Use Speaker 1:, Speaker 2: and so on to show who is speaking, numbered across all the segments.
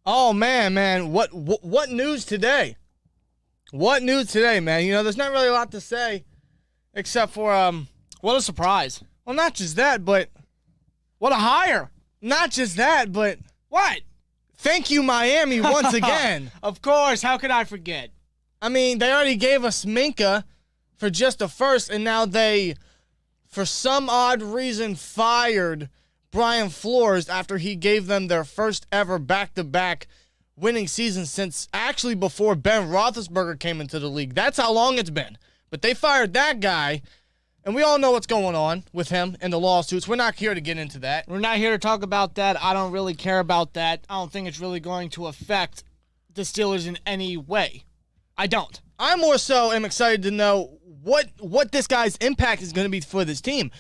Speaker 1: Oh, man. What news today? What news today, man? There's not really a lot to say except for,
Speaker 2: What a surprise.
Speaker 1: well, not just that, but
Speaker 2: What a hire.
Speaker 1: not just that, but
Speaker 2: What?
Speaker 1: thank you, Miami, once again.
Speaker 2: Of course. How could I forget?
Speaker 1: I mean, they already gave us Minka for just a first, and now they, for some odd reason, fired Brian Flores after he gave them their first ever back-to-back winning season since actually before Ben Roethlisberger came into the league. That's how long it's been. But they fired that guy, and we all know what's going on with him and the lawsuits. We're not here to get into that.
Speaker 2: We're not here to talk about that. I don't really care about that. I don't think it's really going to affect the Steelers in any way. I don't.
Speaker 1: I more so am excited to know what this guy's impact is going to be for this team.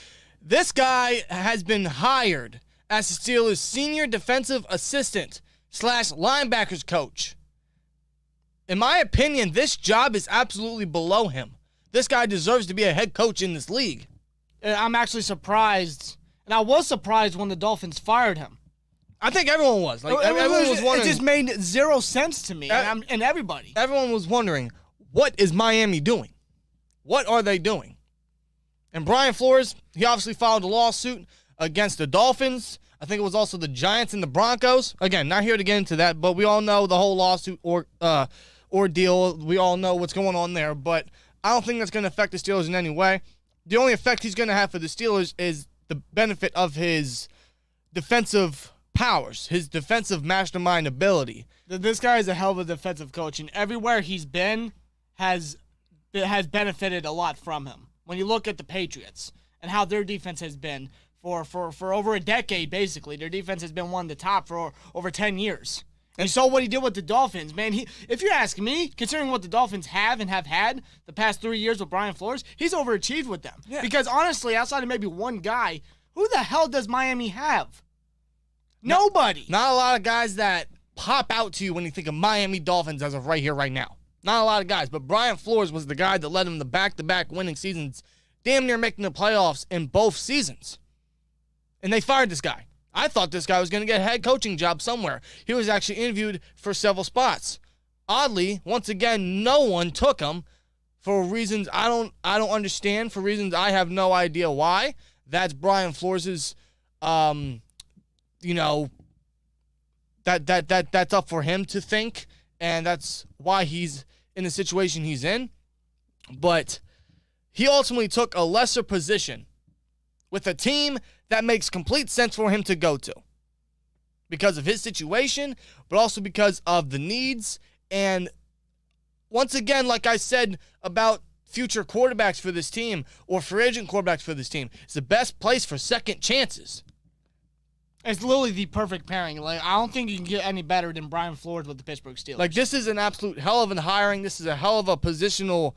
Speaker 1: This guy has been hired as the Steelers' senior defensive assistant / linebackers coach. In my opinion, this job is absolutely below him. This guy deserves to be a head coach in this league.
Speaker 2: I'm actually surprised, and I was surprised when the Dolphins fired him.
Speaker 1: I think everyone was. Everyone was wondering.
Speaker 2: It just made zero sense to me, and everybody.
Speaker 1: Everyone was wondering, what is Miami doing? What are they doing? And Brian Flores, he obviously filed a lawsuit against the Dolphins. I think it was also the Giants and the Broncos. Again, not here to get into that, but we all know the whole lawsuit ordeal. We all know what's going on there, but I don't think that's going to affect the Steelers in any way. The only effect he's going to have for the Steelers is the benefit of his defensive powers, his defensive mastermind ability.
Speaker 2: This guy is a hell of a defensive coach, and everywhere he's been has benefited a lot from him. When you look at the Patriots and how their defense has been for over a decade, basically, their defense has been one of the top for over 10 years. And so what he did with the Dolphins, man, if you're asking me, considering what the Dolphins have and have had the past 3 years with Brian Flores, he's overachieved with them. Yeah. Because honestly, outside of maybe one guy, who the hell does Miami have? Nobody.
Speaker 1: Not a lot of guys that pop out to you when you think of Miami Dolphins as of right here, right now. Not a lot of guys, but Brian Flores was the guy that led them to back-to-back winning seasons, damn near making the playoffs in both seasons. And they fired this guy. I thought this guy was going to get a head coaching job somewhere. He was actually interviewed for several spots. Oddly, once again, no one took him for reasons I don't understand, for reasons I have no idea why. That's Brian Flores's, that's up for him to think, and that's why he's in the situation he's in. But he ultimately took a lesser position with a team that makes complete sense for him to go to because of his situation, but also because of the needs. And once again, like I said about future quarterbacks for this team or free agent quarterbacks for this team, it's the best place for second chances.
Speaker 2: It's literally the perfect pairing. Like, I don't think you can get any better than Brian Flores with the Pittsburgh Steelers.
Speaker 1: Like, this is an absolute hell of a hiring. This is a hell of a positional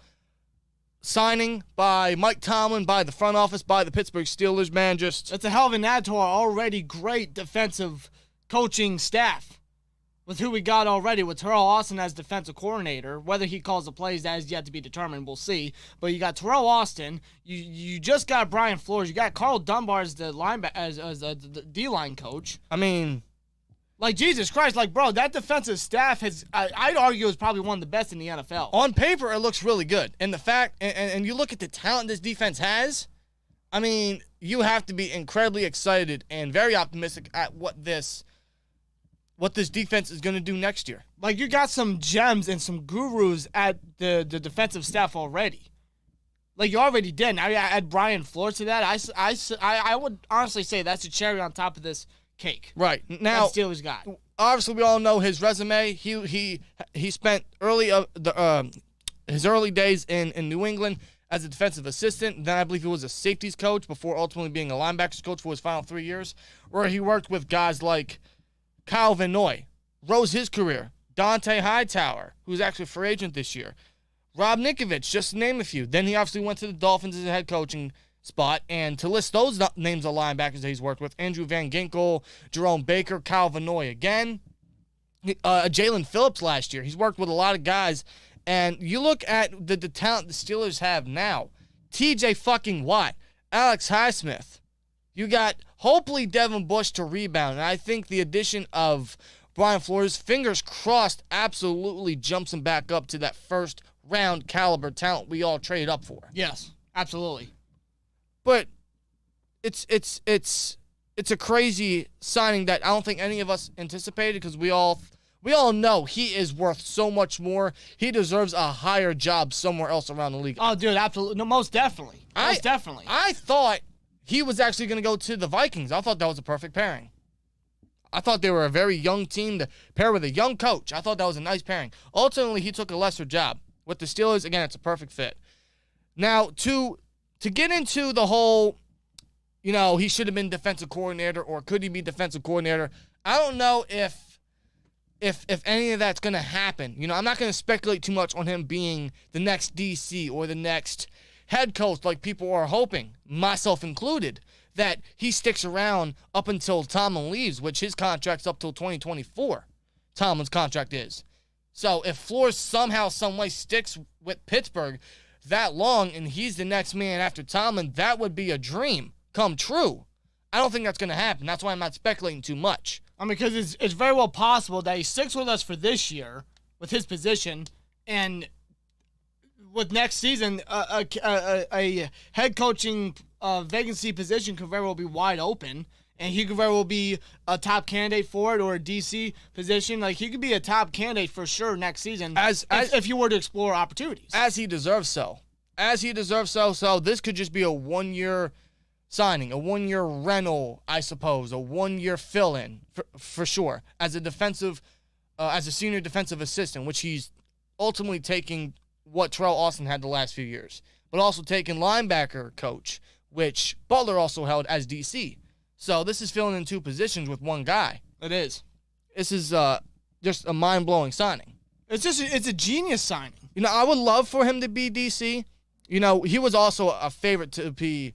Speaker 1: signing by Mike Tomlin, by the front office, by the Pittsburgh Steelers, man.
Speaker 2: It's a hell of an add to our already great defensive coaching staff with who we got already, with Terrell Austin as defensive coordinator. Whether he calls the plays, that is yet to be determined. We'll see. But you got Terrell Austin. You just got Brian Flores. You got Carl Dunbar as the the D-line coach.
Speaker 1: I mean,
Speaker 2: like, Jesus Christ, like, bro, that defensive staff I'd argue is probably one of the best in the NFL.
Speaker 1: On paper, it looks really good. And the fact, and you look at the talent this defense has, I mean, you have to be incredibly excited and very optimistic at what this defense is going to do next year.
Speaker 2: Like, you got some gems and some gurus at the defensive staff already. Like, you already did. Now you add Brian Flores to that. I would honestly say that's a cherry on top of this cake.
Speaker 1: Right. Now,
Speaker 2: that Steelers got.
Speaker 1: Obviously, we all know his resume. He spent his early days in New England as a defensive assistant. Then I believe he was a safeties coach before ultimately being a linebackers coach for his final 3 years, where he worked with guys like Kyle Van Noy, rose his career. Dante Hightower, who's actually a free agent this year. Rob Ninkovich, just to name a few. Then he obviously went to the Dolphins as a head coaching spot. And to list those names of linebackers that he's worked with, Andrew Van Ginkel, Jerome Baker, Kyle Van Noy again. Jalen Phillips last year. He's worked with a lot of guys. And you look at the talent the Steelers have now. TJ fucking Watt, Alex Highsmith. You got hopefully Devin Bush to rebound. And I think the addition of Brian Flores, fingers crossed, absolutely jumps him back up to that first round caliber talent we all traded up for.
Speaker 2: Yes, absolutely.
Speaker 1: But it's a crazy signing that I don't think any of us anticipated, because we all know he is worth so much more. He deserves a higher job somewhere else around the league.
Speaker 2: Oh, dude, absolutely. No, most definitely. Most definitely.
Speaker 1: I thought he was actually going to go to the Vikings. I thought that was a perfect pairing. I thought they were a very young team to pair with a young coach. I thought that was a nice pairing. Ultimately, he took a lesser job. With the Steelers, again, it's a perfect fit. Now, to get into the whole, he should have been defensive coordinator, or could he be defensive coordinator, I don't know if any of that's going to happen. I'm not going to speculate too much on him being the next DC or the next head coach like people are hoping, myself included, that he sticks around up until Tomlin leaves, which his contract's up till 2024. Tomlin's contract is. So if Flores somehow, some way sticks with Pittsburgh that long and he's the next man after Tomlin, that would be a dream come true. I don't think that's going to happen. That's why I'm not speculating too much.
Speaker 2: Because it's very well possible that he sticks with us for this year with his position, and with next season, a head coaching vacancy position could very well be wide open, and he could very well be a top candidate for it, or a DC position. Like, he could be a top candidate for sure next season if you were to explore opportunities.
Speaker 1: As he deserves so. So this could just be a one-year signing, a one-year rental, I suppose, a one-year fill-in for sure, as a senior defensive assistant, which he's ultimately taking what Terrell Austin had the last few years, but also taking linebacker coach, which Butler also held as DC. So this is filling in two positions with one guy.
Speaker 2: It is.
Speaker 1: This is just a mind-blowing signing.
Speaker 2: It's a genius signing.
Speaker 1: I would love for him to be DC. He was also a favorite to be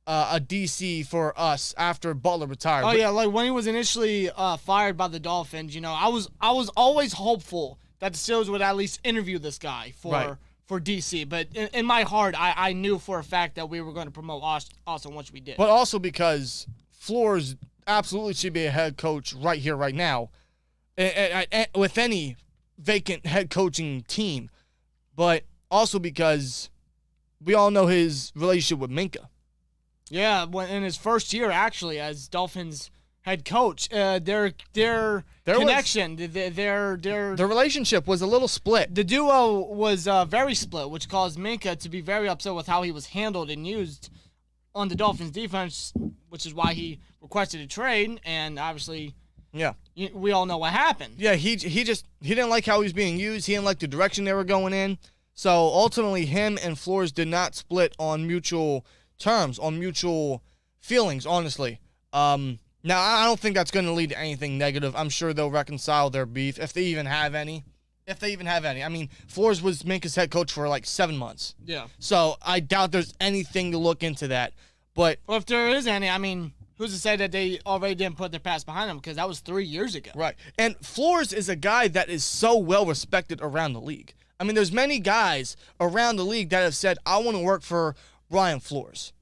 Speaker 1: a DC for us after Butler retired.
Speaker 2: Oh, yeah, like when he was initially fired by the Dolphins, I was always hopeful that the Steelers would at least interview this guy for DC. But in my heart, I knew for a fact that we were going to promote Austin once we did.
Speaker 1: But also because Flores absolutely should be a head coach right here, right now, with any vacant head coaching team. But also because we all know his relationship with Minka.
Speaker 2: Yeah, in his first year, actually, as Dolphins head coach, their connection, their
Speaker 1: relationship was a little split.
Speaker 2: The duo was very split, which caused Minka to be very upset with how he was handled and used on the Dolphins defense, which is why he requested a trade. And obviously,
Speaker 1: yeah,
Speaker 2: we all know what happened.
Speaker 1: Yeah, he didn't like how he was being used. He didn't like the direction they were going in. So ultimately, him and Flores did not split on mutual terms, on mutual feelings, honestly. Now, I don't think that's going to lead to anything negative. I'm sure they'll reconcile their beef, if they even have any. I mean, Flores was Minka's head coach for like 7 months.
Speaker 2: Yeah.
Speaker 1: So I doubt there's anything to look into that. But
Speaker 2: well, if there is any, I mean, who's to say that they already didn't put their past behind them, because that was 3 years ago.
Speaker 1: Right. And Flores is a guy that is so well respected around the league. I mean, there's many guys around the league that have said, I want to work for Brian Flores.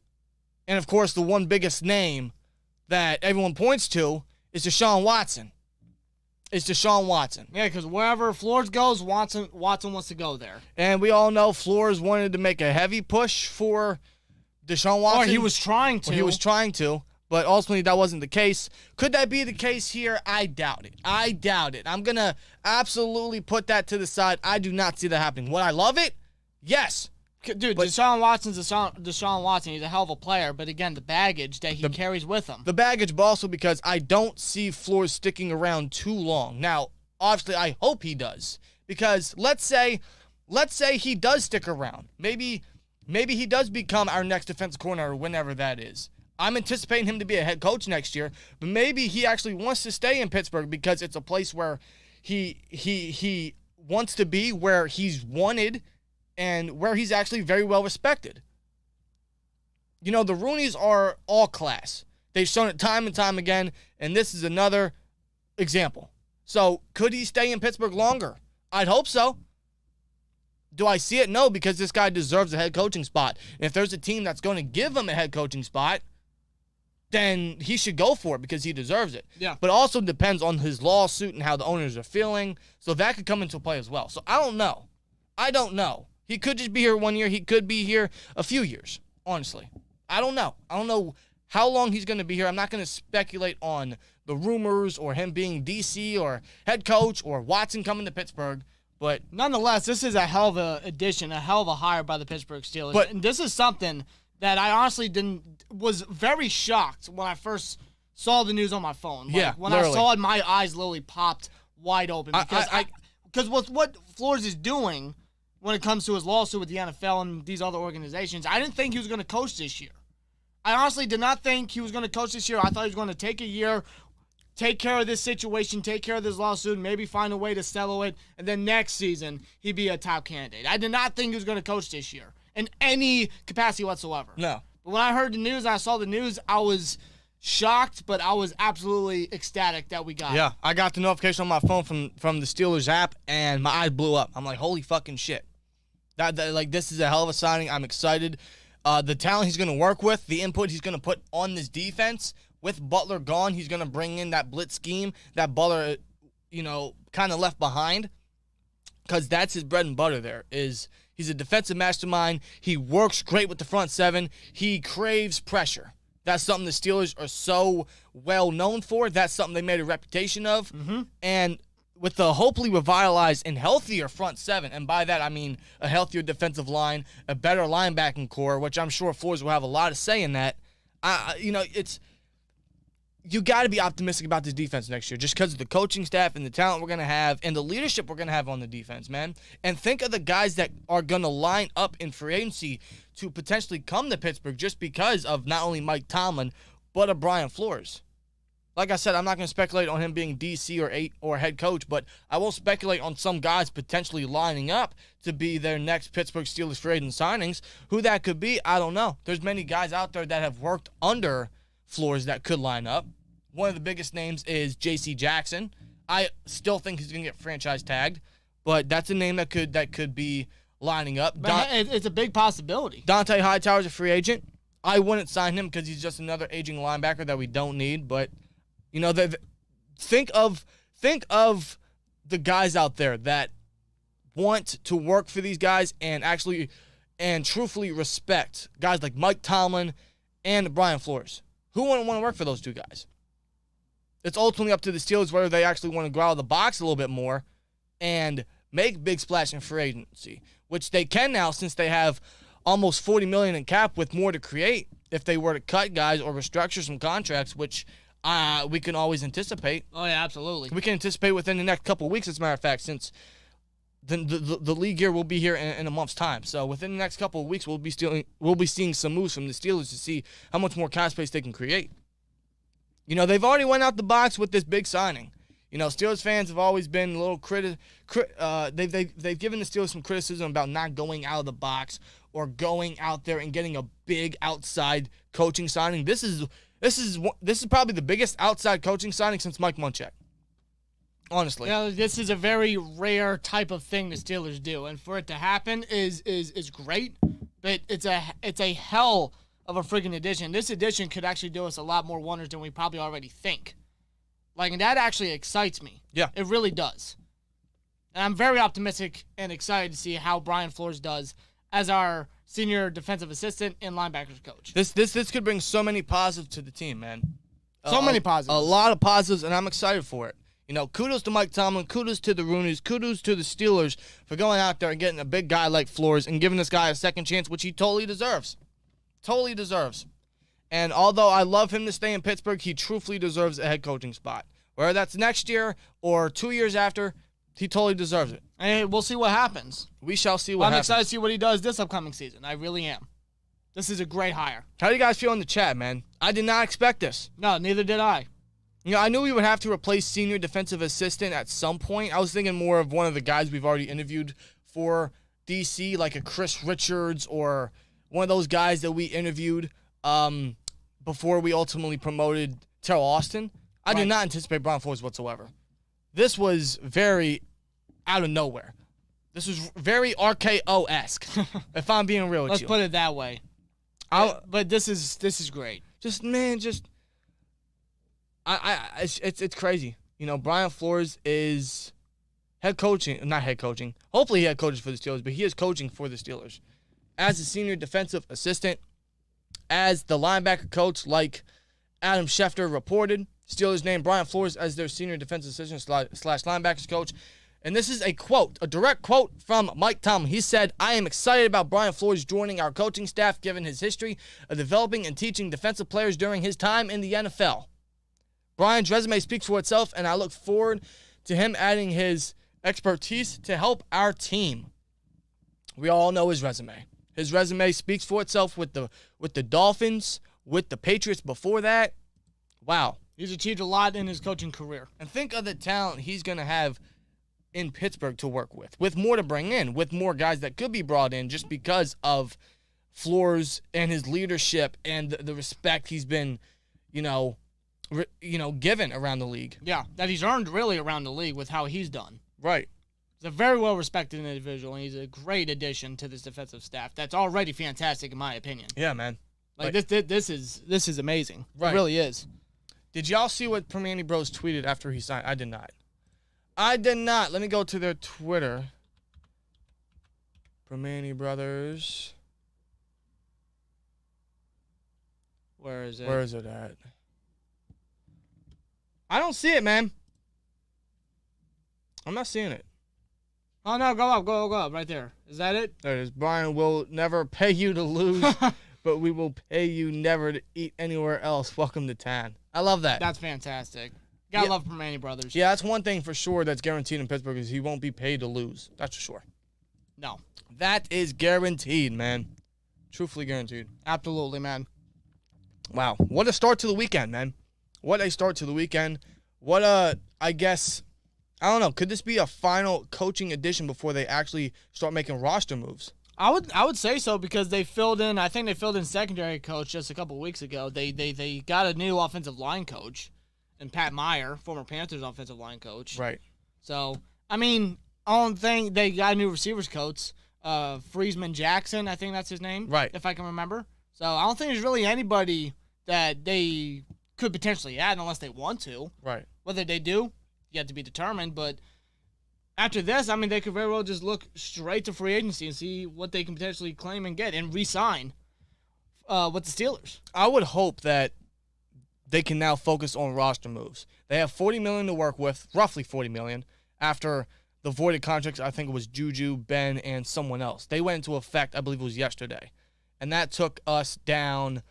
Speaker 1: And, of course, the one biggest name that everyone points to is Deshaun Watson.
Speaker 2: Yeah, because wherever Flores goes, Watson wants to go there.
Speaker 1: And we all know Flores wanted to make a heavy push for Deshaun Watson.
Speaker 2: Or he was trying to.
Speaker 1: But ultimately that wasn't the case. Could that be the case here? I doubt it. I'm going to absolutely put that to the side. I do not see that happening. Would I love it? Yes.
Speaker 2: Dude, but Deshaun Watson's Deshaun Watson. He's a hell of a player, but again, the baggage that he carries with him.
Speaker 1: The baggage, but also because I don't see Flores sticking around too long. Now, obviously, I hope he does, because let's say he does stick around. Maybe he does become our next defensive coordinator, whenever that is. I'm anticipating him to be a head coach next year, but maybe he actually wants to stay in Pittsburgh because it's a place where he wants to be, where he's wanted, and where he's actually very well respected. The Rooneys are all class. They've shown it time and time again, and this is another example. So, could he stay in Pittsburgh longer? I'd hope so. Do I see it? No, because this guy deserves a head coaching spot. And if there's a team that's going to give him a head coaching spot, then he should go for it because he deserves it.
Speaker 2: Yeah.
Speaker 1: But also depends on his lawsuit and how the owners are feeling. So that could come into play as well. So I don't know. He could just be here 1 year. He could be here a few years, honestly. I don't know. I don't know how long he's going to be here. I'm not going to speculate on the rumors or him being DC or head coach or Watson coming to Pittsburgh. But
Speaker 2: nonetheless, this is a hell of a addition, a hell of a hire by the Pittsburgh Steelers.
Speaker 1: But,
Speaker 2: and this is something that I honestly was very shocked when I first saw the news on my phone. When literally. I saw it, my eyes literally popped wide open because what Flores is doing when it comes to his lawsuit with the NFL and these other organizations, I didn't think he was going to coach this year. I honestly did not think he was going to coach this year. I thought he was going to take a year, take care of this situation, take care of this lawsuit, maybe find a way to settle it, and then next season he'd be a top candidate. I did not think he was going to coach this year in any capacity whatsoever.
Speaker 1: No.
Speaker 2: But when I heard the news, I saw the news, I was shocked, but I was absolutely ecstatic that we got it.
Speaker 1: Yeah, I got the notification on my phone from the Steelers app, and my eyes blew up. I'm like, holy fucking shit. This is a hell of a signing. I'm excited. The talent he's going to work with, the input he's going to put on this defense, with Butler gone, he's going to bring in that blitz scheme that Butler, kind of left behind, because that's his bread and butter there. He's a defensive mastermind. He works great with the front seven. He craves pressure. That's something the Steelers are so well known for. That's something they made a reputation of.
Speaker 2: Mm-hmm.
Speaker 1: And with the hopefully revitalized and healthier front seven, and by that I mean a healthier defensive line, a better linebacking core, which I'm sure Flores will have a lot of say in that. You got to be optimistic about this defense next year just because of the coaching staff and the talent we're going to have and the leadership we're going to have on the defense, man. And think of the guys that are going to line up in free agency to potentially come to Pittsburgh just because of not only Mike Tomlin, but of Brian Flores. Like I said, I'm not going to speculate on him being DC or head coach, but I will speculate on some guys potentially lining up to be their next Pittsburgh Steelers free agent signings. Who that could be, I don't know. There's many guys out there that have worked under Flores that could line up. One of the biggest names is J.C. Jackson. I still think he's going to get franchise tagged, but that's a name that could be lining up.
Speaker 2: It's a big possibility.
Speaker 1: Dante Hightower's a free agent. I wouldn't sign him because he's just another aging linebacker that we don't need, but think of the guys out there that want to work for these guys and truthfully respect guys like Mike Tomlin and Brian Flores. Who wouldn't want to work for those two guys? It's ultimately up to the Steelers whether they actually want to go out of the box a little bit more and make big splash in free agency, which they can now since they have almost $40 million in cap with more to create if they were to cut guys or restructure some contracts, which we can always anticipate.
Speaker 2: Oh, yeah, absolutely.
Speaker 1: We can anticipate within the next couple of weeks, as a matter of fact, since the league year will be here in a month's time. So within the next couple of weeks, we'll be seeing some moves from the Steelers to see how much more cap space they can create. They've already went out the box with this big signing. Steelers fans have always been a little they've given the Steelers some criticism about not going out of the box or going out there and getting a big outside coaching signing. This is probably the biggest outside coaching signing since Mike Munchak. Honestly.
Speaker 2: This is a very rare type of thing the Steelers do, and for it to happen is great, but it's a hell of a freaking addition. This addition could actually do us a lot more wonders than we probably already think. And that actually excites me.
Speaker 1: Yeah.
Speaker 2: It really does. And I'm very optimistic and excited to see how Brian Flores does as our senior defensive assistant and linebackers coach.
Speaker 1: This could bring so many positives to the team, man.
Speaker 2: So many positives.
Speaker 1: A lot of positives, and I'm excited for it. Kudos to Mike Tomlin, kudos to the Roonies, kudos to the Steelers for going out there and getting a big guy like Flores and giving this guy a second chance, which he totally deserves. Totally deserves. And although I love him to stay in Pittsburgh, he truthfully deserves a head coaching spot. Whether that's next year or 2 years after, he totally deserves it.
Speaker 2: And we'll see what happens.
Speaker 1: We shall see what happens.
Speaker 2: I'm excited to see what he does this upcoming season. I really am. This is a great hire.
Speaker 1: How do you guys feel in the chat, man? I did not expect this.
Speaker 2: No, neither did I.
Speaker 1: I knew we would have to replace senior defensive assistant at some point. I was thinking more of one of the guys we've already interviewed for DC, like a Chris Richards or one of those guys that we interviewed before we ultimately promoted Terrell Austin. I did not anticipate Brian Flores whatsoever. This was very out of nowhere. This was very RKO-esque, if I'm being real with you.
Speaker 2: Let's put it that way. But this is great.
Speaker 1: Just It's crazy. You know, Brian Flores is not head coaching. Hopefully he head coaches for the Steelers, but he is coaching for the Steelers. As a senior defensive assistant, as the linebacker coach, like Adam Schefter reported, Steelers named Brian Flores as their senior defensive assistant slash linebackers coach. And this is a quote, a direct quote from Mike Tomlin. He said, "I am excited about Brian Flores joining our coaching staff given his history of developing and teaching defensive players during his time in the NFL. Brian's resume speaks for itself, and I look forward to him adding his expertise to help our team." We all know his resume. His resume speaks for itself with the Dolphins, with the Patriots before that. Wow.
Speaker 2: He's achieved a lot in his coaching career.
Speaker 1: And think of the talent he's going to have in Pittsburgh to work with more to bring in, with more guys that could be brought in just because of Flores and his leadership and the respect he's been, given around the league.
Speaker 2: Yeah, that he's earned really around the league with how he's done.
Speaker 1: Right.
Speaker 2: He's a very well-respected individual, and he's a great addition to this defensive staff. That's already fantastic, in my opinion.
Speaker 1: Yeah, man.
Speaker 2: This is amazing.
Speaker 1: Right.
Speaker 2: It really is.
Speaker 1: Did y'all see what Permani Bros tweeted after he signed? I did not. Let me go to their Twitter. Permani Brothers.
Speaker 2: Where is it?
Speaker 1: Where is it at? I don't see it, man. I'm not seeing it.
Speaker 2: Oh, no, go up, right there. Is that it?
Speaker 1: There it is. Brian will never pay you to lose, but we will pay you never to eat anywhere else. Welcome to town. I love that.
Speaker 2: That's fantastic. Gotta love Permani Brothers.
Speaker 1: Yeah, that's one thing for sure that's guaranteed in Pittsburgh is he won't be paid to lose. That's for sure.
Speaker 2: No.
Speaker 1: That is guaranteed, man. Truthfully guaranteed.
Speaker 2: Absolutely, man.
Speaker 1: Wow. What a start to the weekend, man. What a start to the weekend. I guess, I don't know. Could this be a final coaching addition before they actually start making roster moves?
Speaker 2: I would say so because they filled in. I think they filled in secondary coach just a couple of weeks ago. They got a new offensive line coach, and Pat Meyer, former Panthers offensive line coach.
Speaker 1: Right.
Speaker 2: So I mean, only thing they got a new receivers coach, Friesman Jackson. I think that's his name.
Speaker 1: Right.
Speaker 2: If I can remember. So I don't think there's really anybody that they could potentially add unless they want to.
Speaker 1: Right.
Speaker 2: Whether they do, yet to be determined. But after this, I mean, they could very well just look straight to free agency and see what they can potentially claim and get and re-sign with the Steelers.
Speaker 1: I would hope that they can now focus on roster moves. They have $40 million to work with, roughly $40 million, after the voided contracts. I think it was Juju, Ben, and someone else. They went into effect, I believe it was yesterday. And that took us down,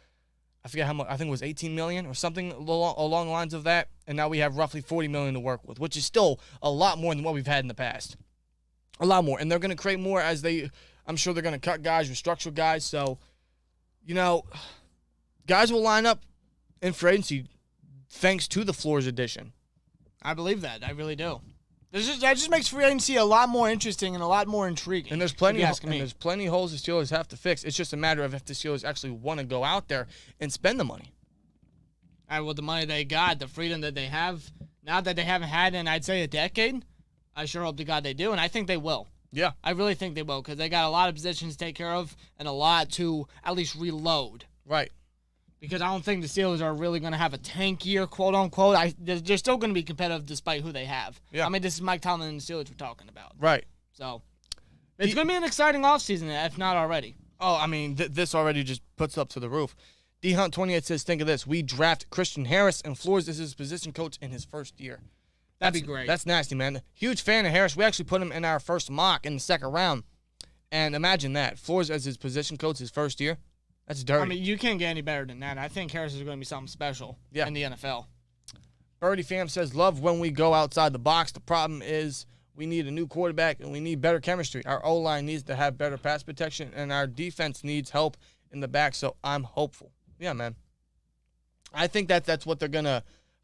Speaker 1: I forget how much, I think it was $18 million or something along the lines of that. And now we have roughly $40 million to work with, which is still a lot more than what we've had in the past. A lot more. And they're going to create more as I'm sure they're going to cut guys, restructure guys. So, guys will line up in free agency thanks to the Flores addition.
Speaker 2: I believe that. I really do. That just makes free agency a lot more interesting and a lot more intriguing.
Speaker 1: And there's plenty of holes the Steelers have to fix. It's just a matter of if the Steelers actually want to go out there and spend the money.
Speaker 2: All right, well, the money they got, the freedom that they have, now that they haven't had in, I'd say, a decade, I sure hope to God they do, and I think they will.
Speaker 1: Yeah.
Speaker 2: I really think they will because they got a lot of positions to take care of and a lot to at least reload.
Speaker 1: Right.
Speaker 2: Because I don't think the Steelers are really going to have a tank year, quote-unquote. They're still going to be competitive despite who they have.
Speaker 1: Yeah.
Speaker 2: I mean, this is Mike Tomlin and the Steelers we're talking about.
Speaker 1: Right.
Speaker 2: So, it's going to be an exciting offseason, if not already.
Speaker 1: Oh, I mean, this already just puts up to the roof. D-Hunt28 says, think of this. We draft Christian Harris, and Flores is his position coach in his first year.
Speaker 2: That'd be great.
Speaker 1: That's nasty, man. Huge fan of Harris. We actually put him in our first mock in the second round. And imagine that. Flores as his position coach his first year. That's dirty.
Speaker 2: I mean, you can't get any better than that. I think Harris is going to be something special in the NFL.
Speaker 1: Birdie Fam says, love when we go outside the box. The problem is we need a new quarterback and we need better chemistry. Our O-line needs to have better pass protection, and our defense needs help in the back, so I'm hopeful. Yeah, man. I think that's what they're going to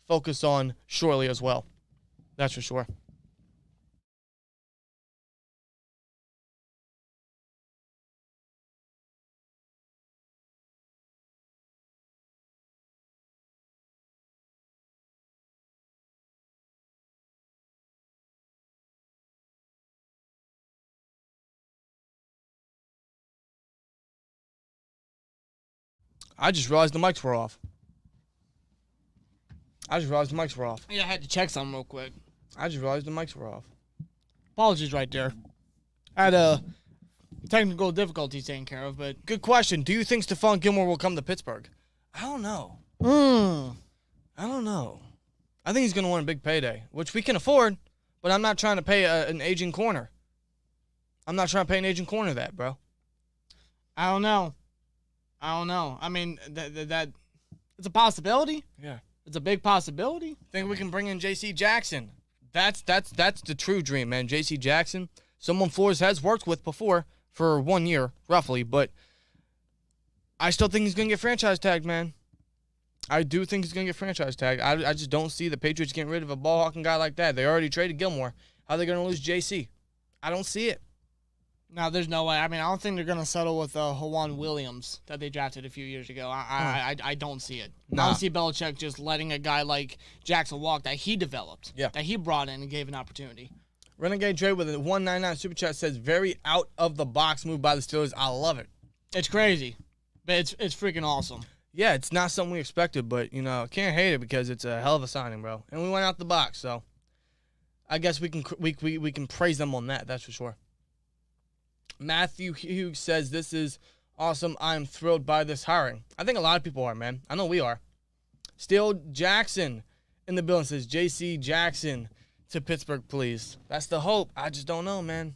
Speaker 1: focus on shortly as well. That's for sure. I just realized the mics were off. I just realized the mics were off.
Speaker 2: Yeah, I had to check something real quick.
Speaker 1: I just realized the mics were off.
Speaker 2: Apologies right there. I had technical difficulties taken care of, but...
Speaker 1: Good question. Do you think Stephon Gilmore will come to Pittsburgh? I don't know. I don't know. I think he's going to want a big payday, which we can afford, but I'm not trying to pay an aging corner. I'm not trying to pay an aging corner that, bro.
Speaker 2: I don't know. I mean, that it's a possibility.
Speaker 1: Yeah.
Speaker 2: It's a big possibility.
Speaker 1: Think we can bring in J.C. Jackson. That's the true dream, man. J.C. Jackson, someone Flores has worked with before for 1 year, roughly, but I still think he's going to get franchise tagged, man. I do think he's going to get franchise tagged. I just don't see the Patriots getting rid of a ball-hawking guy like that. They already traded Gilmore. How are they going to lose J.C.? I don't see it.
Speaker 2: No, there's no way. I mean, I don't think they're going to settle with Juwan Williams that they drafted a few years ago. I don't see it.
Speaker 1: Nah.
Speaker 2: I don't see Belichick just letting a guy like Jackson walk that he developed, that he brought in and gave an opportunity.
Speaker 1: Renegade Dre with a 199 super chat says, very out-of-the-box move by the Steelers. I love it.
Speaker 2: It's crazy, but it's freaking awesome.
Speaker 1: Yeah, it's not something we expected, but, can't hate it because it's a hell of a signing, bro. And we went out the box, so I guess we can praise them on that, that's for sure. Matthew Hughes says, this is awesome. I'm thrilled by this hiring. I think a lot of people are, man. I know we are. Steel Jackson in the building says, J.C. Jackson to Pittsburgh, please. That's the hope. I just don't know, man.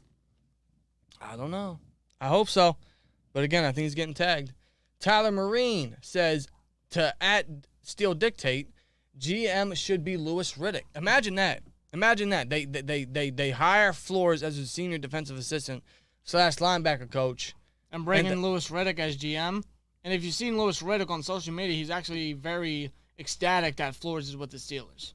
Speaker 1: I don't know. I hope so. But again, I think he's getting tagged. Tyler Marine says, to Steel Dictate, GM should be Louis Riddick. Imagine that. They hire Flores as a senior defensive assistant / linebacker coach.
Speaker 2: And bring in Louis Riddick as GM. And if you've seen Louis Riddick on social media, he's actually very ecstatic that Flores is with the Steelers.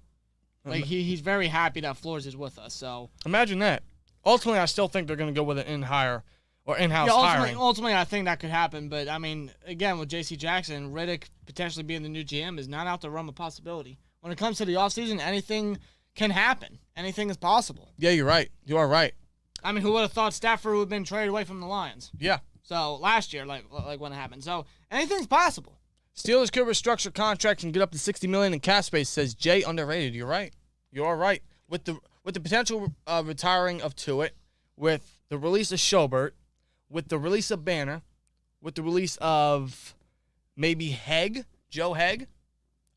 Speaker 2: Like, he's very happy that Flores is with us. So
Speaker 1: imagine that. Ultimately, I still think they're going to go with an in-house hiring.
Speaker 2: Ultimately, I think that could happen. But, I mean, again, with J.C. Jackson, Riddick potentially being the new GM is not out the realm of possibility. When it comes to the offseason, anything can happen. Anything is possible.
Speaker 1: Yeah, you're right. You are right.
Speaker 2: I mean, who would have thought Stafford would have been traded away from the Lions?
Speaker 1: Yeah.
Speaker 2: So, last year, like when it happened. So, anything's possible.
Speaker 1: Steelers could restructure contracts and get up to $60 million in cap space, says Jay underrated. You're right. You are right. With the potential retiring of Tuitt, with the release of Schobert, with the release of Banner, with the release of maybe Joe Hegg,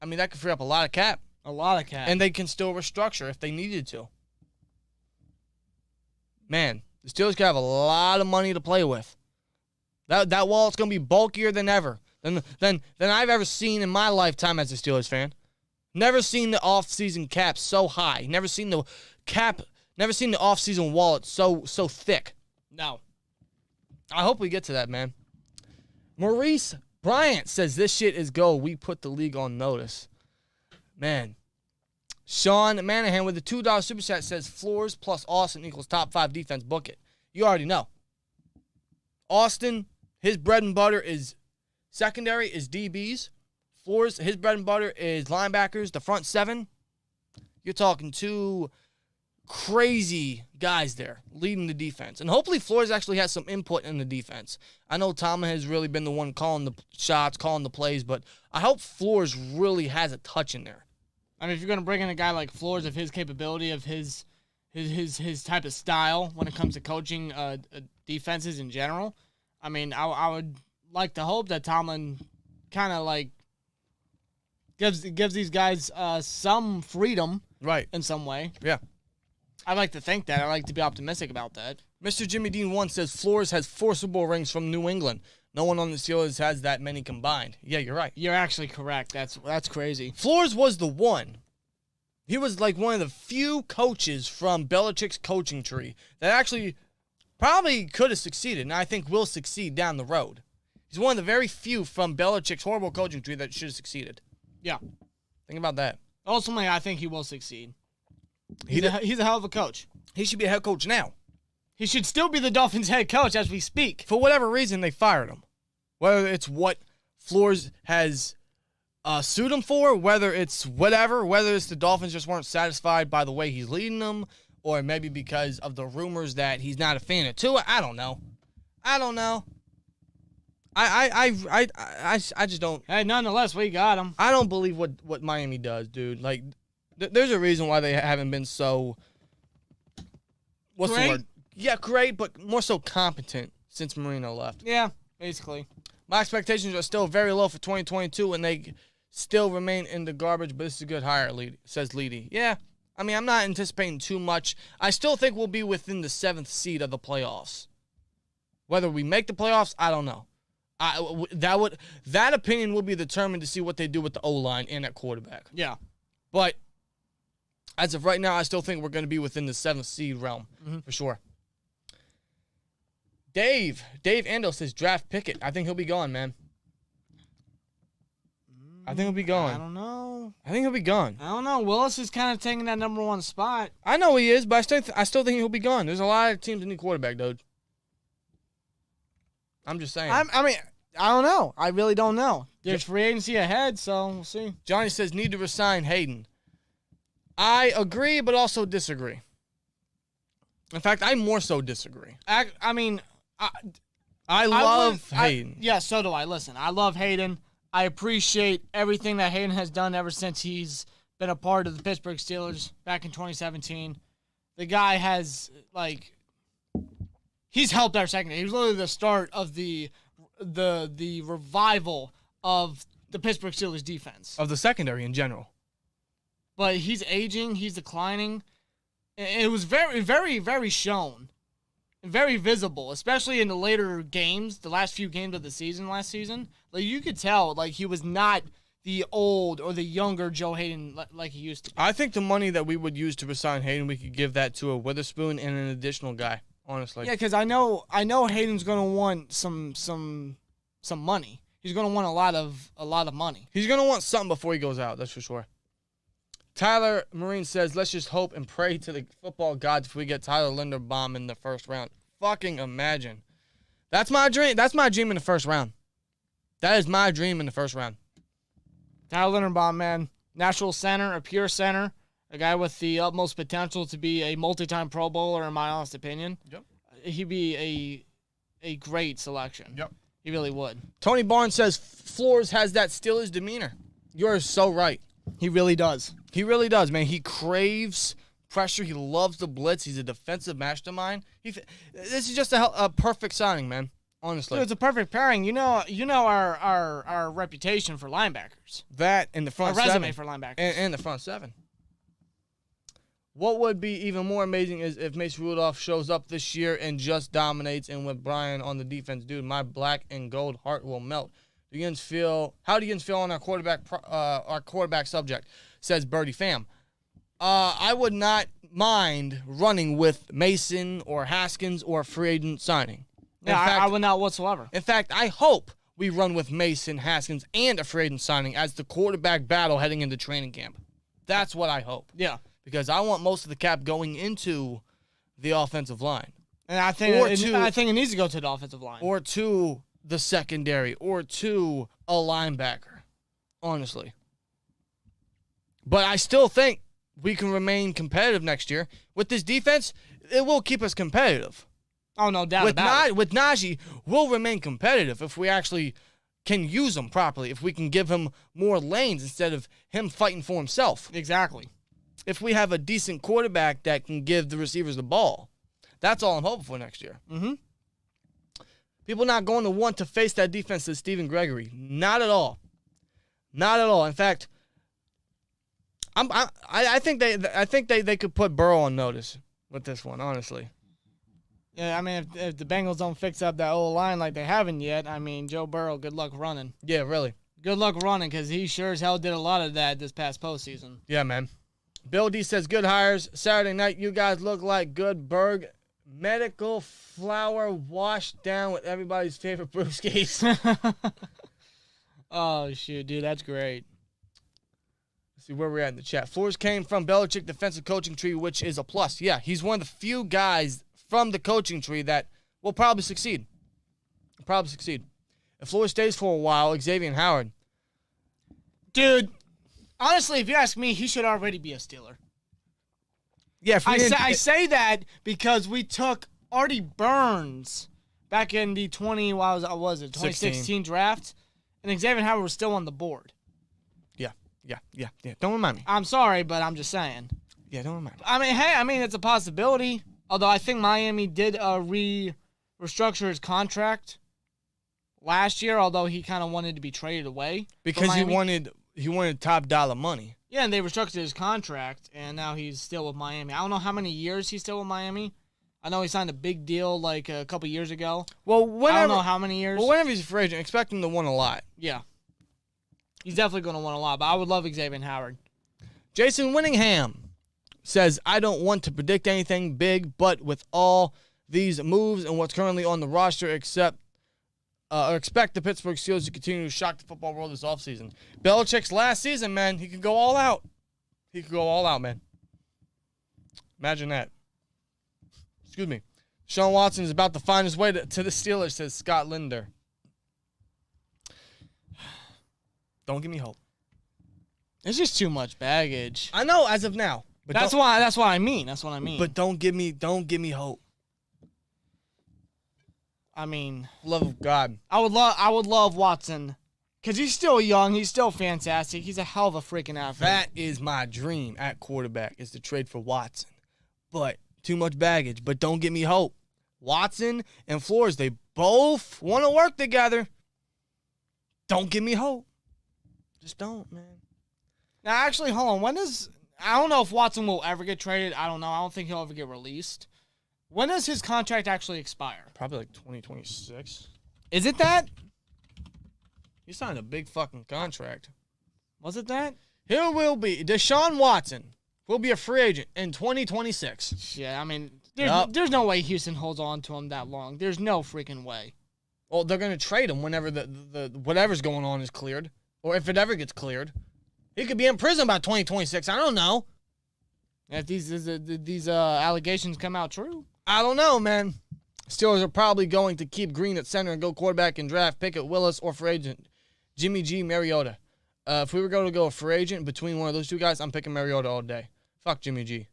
Speaker 1: I mean, that could free up a lot of cap.
Speaker 2: A lot of cap.
Speaker 1: And they can still restructure if they needed to. Man, the Steelers could have a lot of money to play with. That wallet's going to be bulkier than ever, than I've ever seen in my lifetime as a Steelers fan. Never seen the off-season cap so high. Never seen the off-season wallet so thick.
Speaker 2: No.
Speaker 1: I hope we get to that, man. Maurice Bryant says, this shit is go. We put the league on notice. Man. Sean Manahan with the $2 super chat says, Flores plus Austin equals top 5 defense. Book it. You already know. Austin, his bread and butter is secondary, is DBs. Flores, his bread and butter is linebackers, the front 7. You're talking 2 crazy guys there leading the defense. And hopefully Flores actually has some input in the defense. I know Tomlin has really been the one calling the shots, calling the plays, but I hope Flores really has a touch in there.
Speaker 2: I mean, if you're going to bring in a guy like Flores of his capability, of his type of style when it comes to coaching defenses in general, I mean, I would like to hope that Tomlin kind of like gives these guys some freedom,
Speaker 1: right,
Speaker 2: in some way.
Speaker 1: Yeah.
Speaker 2: I like to think that. I like to be optimistic about that.
Speaker 1: Mr. Jimmy Dean 1 says Flores has 4 Super Bowl rings from New England. No one on the Steelers has that many combined. Yeah, you're right.
Speaker 2: You're actually correct. That's crazy.
Speaker 1: Flores was the one. He was like one of the few coaches from Belichick's coaching tree that actually probably could have succeeded, and I think will succeed down the road. He's one of the very few from Belichick's horrible coaching tree that should have succeeded.
Speaker 2: Yeah.
Speaker 1: Think about that.
Speaker 2: Ultimately, I think he will succeed. He's a hell of a coach.
Speaker 1: He should be a head coach now.
Speaker 2: He should still be the Dolphins' head coach as we speak.
Speaker 1: For whatever reason, they fired him. Whether it's what Flores has sued him for, whether it's whatever, whether it's the Dolphins just weren't satisfied by the way he's leading them, or maybe because of the rumors that he's not a fan of Tua. I don't know. I just don't.
Speaker 2: Hey, nonetheless, we got him.
Speaker 1: I don't believe what Miami does, dude. Like, there's a reason why they haven't been so. What's
Speaker 2: great?
Speaker 1: the word? Yeah, great, but more so competent since Marino left.
Speaker 2: Yeah, basically.
Speaker 1: My expectations are still very low for 2022, and they still remain in the garbage. But this is a good hire, says Leedy. Yeah, I mean, I'm not anticipating too much. I still think we'll be within the 7th seed of the playoffs. Whether we make the playoffs, I don't know. That opinion will be determined to see what they do with the O-line and at quarterback.
Speaker 2: Yeah.
Speaker 1: But as of right now, I still think we're going to be within the 7th seed realm for sure. Dave Ando says draft Pickett. I think he'll be gone, man. I think he'll be gone.
Speaker 2: I don't know.
Speaker 1: I think he'll be gone.
Speaker 2: I don't know. Willis is kind of taking that number 1 spot.
Speaker 1: I know he is, but I still think he'll be gone. There's a lot of teams that need quarterback, dude. I'm just saying.
Speaker 2: I mean, I don't know. I really don't know. There's free agency ahead, so we'll see.
Speaker 1: Johnny says need to resign Hayden. I agree, but also disagree. In fact, I more so disagree.
Speaker 2: I mean,
Speaker 1: I love Hayden.
Speaker 2: Yeah, so do I. Listen, I love Hayden. I appreciate everything that Hayden has done ever since he's been a part of the Pittsburgh Steelers back in 2017. The guy has, he's helped our secondary. He was literally the start of the revival of the Pittsburgh Steelers defense.
Speaker 1: Of the secondary in general.
Speaker 2: But he's aging. He's declining. It was very, very, very shown. Very visible, especially in the later games, the last few games of the season last season. Like, you could tell, he was not the old or the younger Joe Hayden like he used to be.
Speaker 1: I think the money that we would use to resign Hayden, we could give that to a Witherspoon and an additional guy, honestly.
Speaker 2: Yeah, because I know Hayden's going to want some money. He's going to want a lot of money.
Speaker 1: He's going to want something before he goes out, that's for sure. Tyler Marine says, let's just hope and pray to the football gods if we get Tyler Linderbaum in the first round. Fucking imagine. That's my dream. That's my dream in the first round. That is my dream in the first round.
Speaker 2: Tyler Linderbaum, man. Natural center, a pure center. A guy with the utmost potential to be a multi-time Pro Bowler, in my honest opinion.
Speaker 1: Yep.
Speaker 2: He'd be a great selection.
Speaker 1: Yep.
Speaker 2: He really would.
Speaker 1: Tony Barnes says, Flores has that Steelers demeanor. You're so right.
Speaker 2: He really does.
Speaker 1: He really does, man. He craves pressure. He loves the blitz. He's a defensive mastermind. This is just a perfect signing, man. Honestly,
Speaker 2: dude, it's a perfect pairing. You know our reputation for linebackers.
Speaker 1: That and the front
Speaker 2: our
Speaker 1: seven.
Speaker 2: resume for linebackers
Speaker 1: and the front seven. What would be even more amazing is if Mason Rudolph shows up this year and just dominates, and with Brian on the defense, dude, my black and gold heart will melt. How do you guys feel on our quarterback subject? Says Birdie Fam. I would not mind running with Mason or Haskins or a free agent signing.
Speaker 2: Yeah, I would not whatsoever.
Speaker 1: In fact, I hope we run with Mason, Haskins, and a free agent signing as the quarterback battle heading into training camp. That's what I hope.
Speaker 2: Yeah.
Speaker 1: Because I want most of the cap going into the offensive line.
Speaker 2: And I think it needs to go to the offensive line.
Speaker 1: Or to the secondary, or to a linebacker, honestly. But I still think we can remain competitive next year. With this defense, it will keep us competitive.
Speaker 2: Oh, no doubt about it.
Speaker 1: With Najee, we'll remain competitive if we actually can use him properly, if we can give him more lanes instead of him fighting for himself.
Speaker 2: Exactly.
Speaker 1: If we have a decent quarterback that can give the receivers the ball. That's all I'm hoping for next year.
Speaker 2: Mm-hmm.
Speaker 1: People not going to want to face that defense as Stephen Gregory. Not at all. Not at all. In fact, I think they could put Burrow on notice with this one, honestly.
Speaker 2: Yeah, I mean, if the Bengals don't fix up that old line like they haven't yet, I mean, Joe Burrow, good luck running.
Speaker 1: Yeah, really.
Speaker 2: Good luck running, because he sure as hell did a lot of that this past postseason.
Speaker 1: Yeah, man. Bill D says, good hires. Saturday night, you guys look like good Berg medical flour washed down with everybody's favorite brewskis.
Speaker 2: Oh, shoot, dude, that's great.
Speaker 1: Let's see where we're at in the chat. Flores came from Belichick defensive coaching tree, which is a plus. Yeah, he's one of the few guys from the coaching tree that will probably succeed. If Flores stays for a while, Xavier Howard.
Speaker 2: Dude, honestly, if you ask me, he should already be a Steeler.
Speaker 1: Yeah,
Speaker 2: I say that because we took Artie Burns back in the 2016 draft, and Xavier Howard was still on the board.
Speaker 1: Yeah. Don't remind me.
Speaker 2: I'm sorry, but I'm just saying.
Speaker 1: Yeah, don't remind me.
Speaker 2: I mean, it's a possibility. Although I think Miami did restructure his contract last year, although he kind of wanted to be traded away.
Speaker 1: Because he wanted top dollar money.
Speaker 2: Yeah, and they restructured his contract, and now he's still with Miami. I don't know how many years he's still with Miami. I know he signed a big deal like a couple years ago.
Speaker 1: Well,
Speaker 2: I don't know how many years.
Speaker 1: Well, whenever he's a free agent, expect him to win a lot.
Speaker 2: Yeah. He's definitely going to win a lot, but I would love Xavier Howard.
Speaker 1: Jason Winningham says, I don't want to predict anything big, but with all these moves and what's currently on the roster, expect the Pittsburgh Steelers to continue to shock the football world this offseason. Belichick's last season, man, he could go all out. He could go all out, man. Imagine that. Excuse me. Sean Watson is about to find his way to the Steelers, says Scott Linder. Don't give me hope.
Speaker 2: It's just too much baggage.
Speaker 1: I know as of now. But
Speaker 2: that's what I mean.
Speaker 1: But don't give me hope.
Speaker 2: I mean,
Speaker 1: love of God.
Speaker 2: I would love Watson, because he's still young. He's still fantastic. He's a hell of a freaking athlete.
Speaker 1: That is my dream at quarterback, is to trade for Watson. But too much baggage. But don't give me hope. Watson and Flores, they both want to work together. Don't give me hope. Just don't, man.
Speaker 2: Now, actually, hold on. I don't know if Watson will ever get traded. I don't know. I don't think he'll ever get released. When does his contract actually expire?
Speaker 1: Probably like 2026.
Speaker 2: Is it that?
Speaker 1: He signed a big fucking contract.
Speaker 2: Was it that?
Speaker 1: Here will be Deshaun Watson will be a free agent in 2026.
Speaker 2: Yeah, I mean, there's no way Houston holds on to him that long. There's no freaking way.
Speaker 1: Well, they're going to trade him whenever the whatever's going on is cleared. Or if it ever gets cleared. He could be in prison by 2026. I don't know.
Speaker 2: If these allegations come out true.
Speaker 1: I don't know, man. Steelers are probably going to keep Green at center and go quarterback and draft Pickett Willis or free agent Jimmy G. Mariota. If we were going to go a free agent between one of those two guys, I'm picking Mariota all day. Fuck Jimmy G.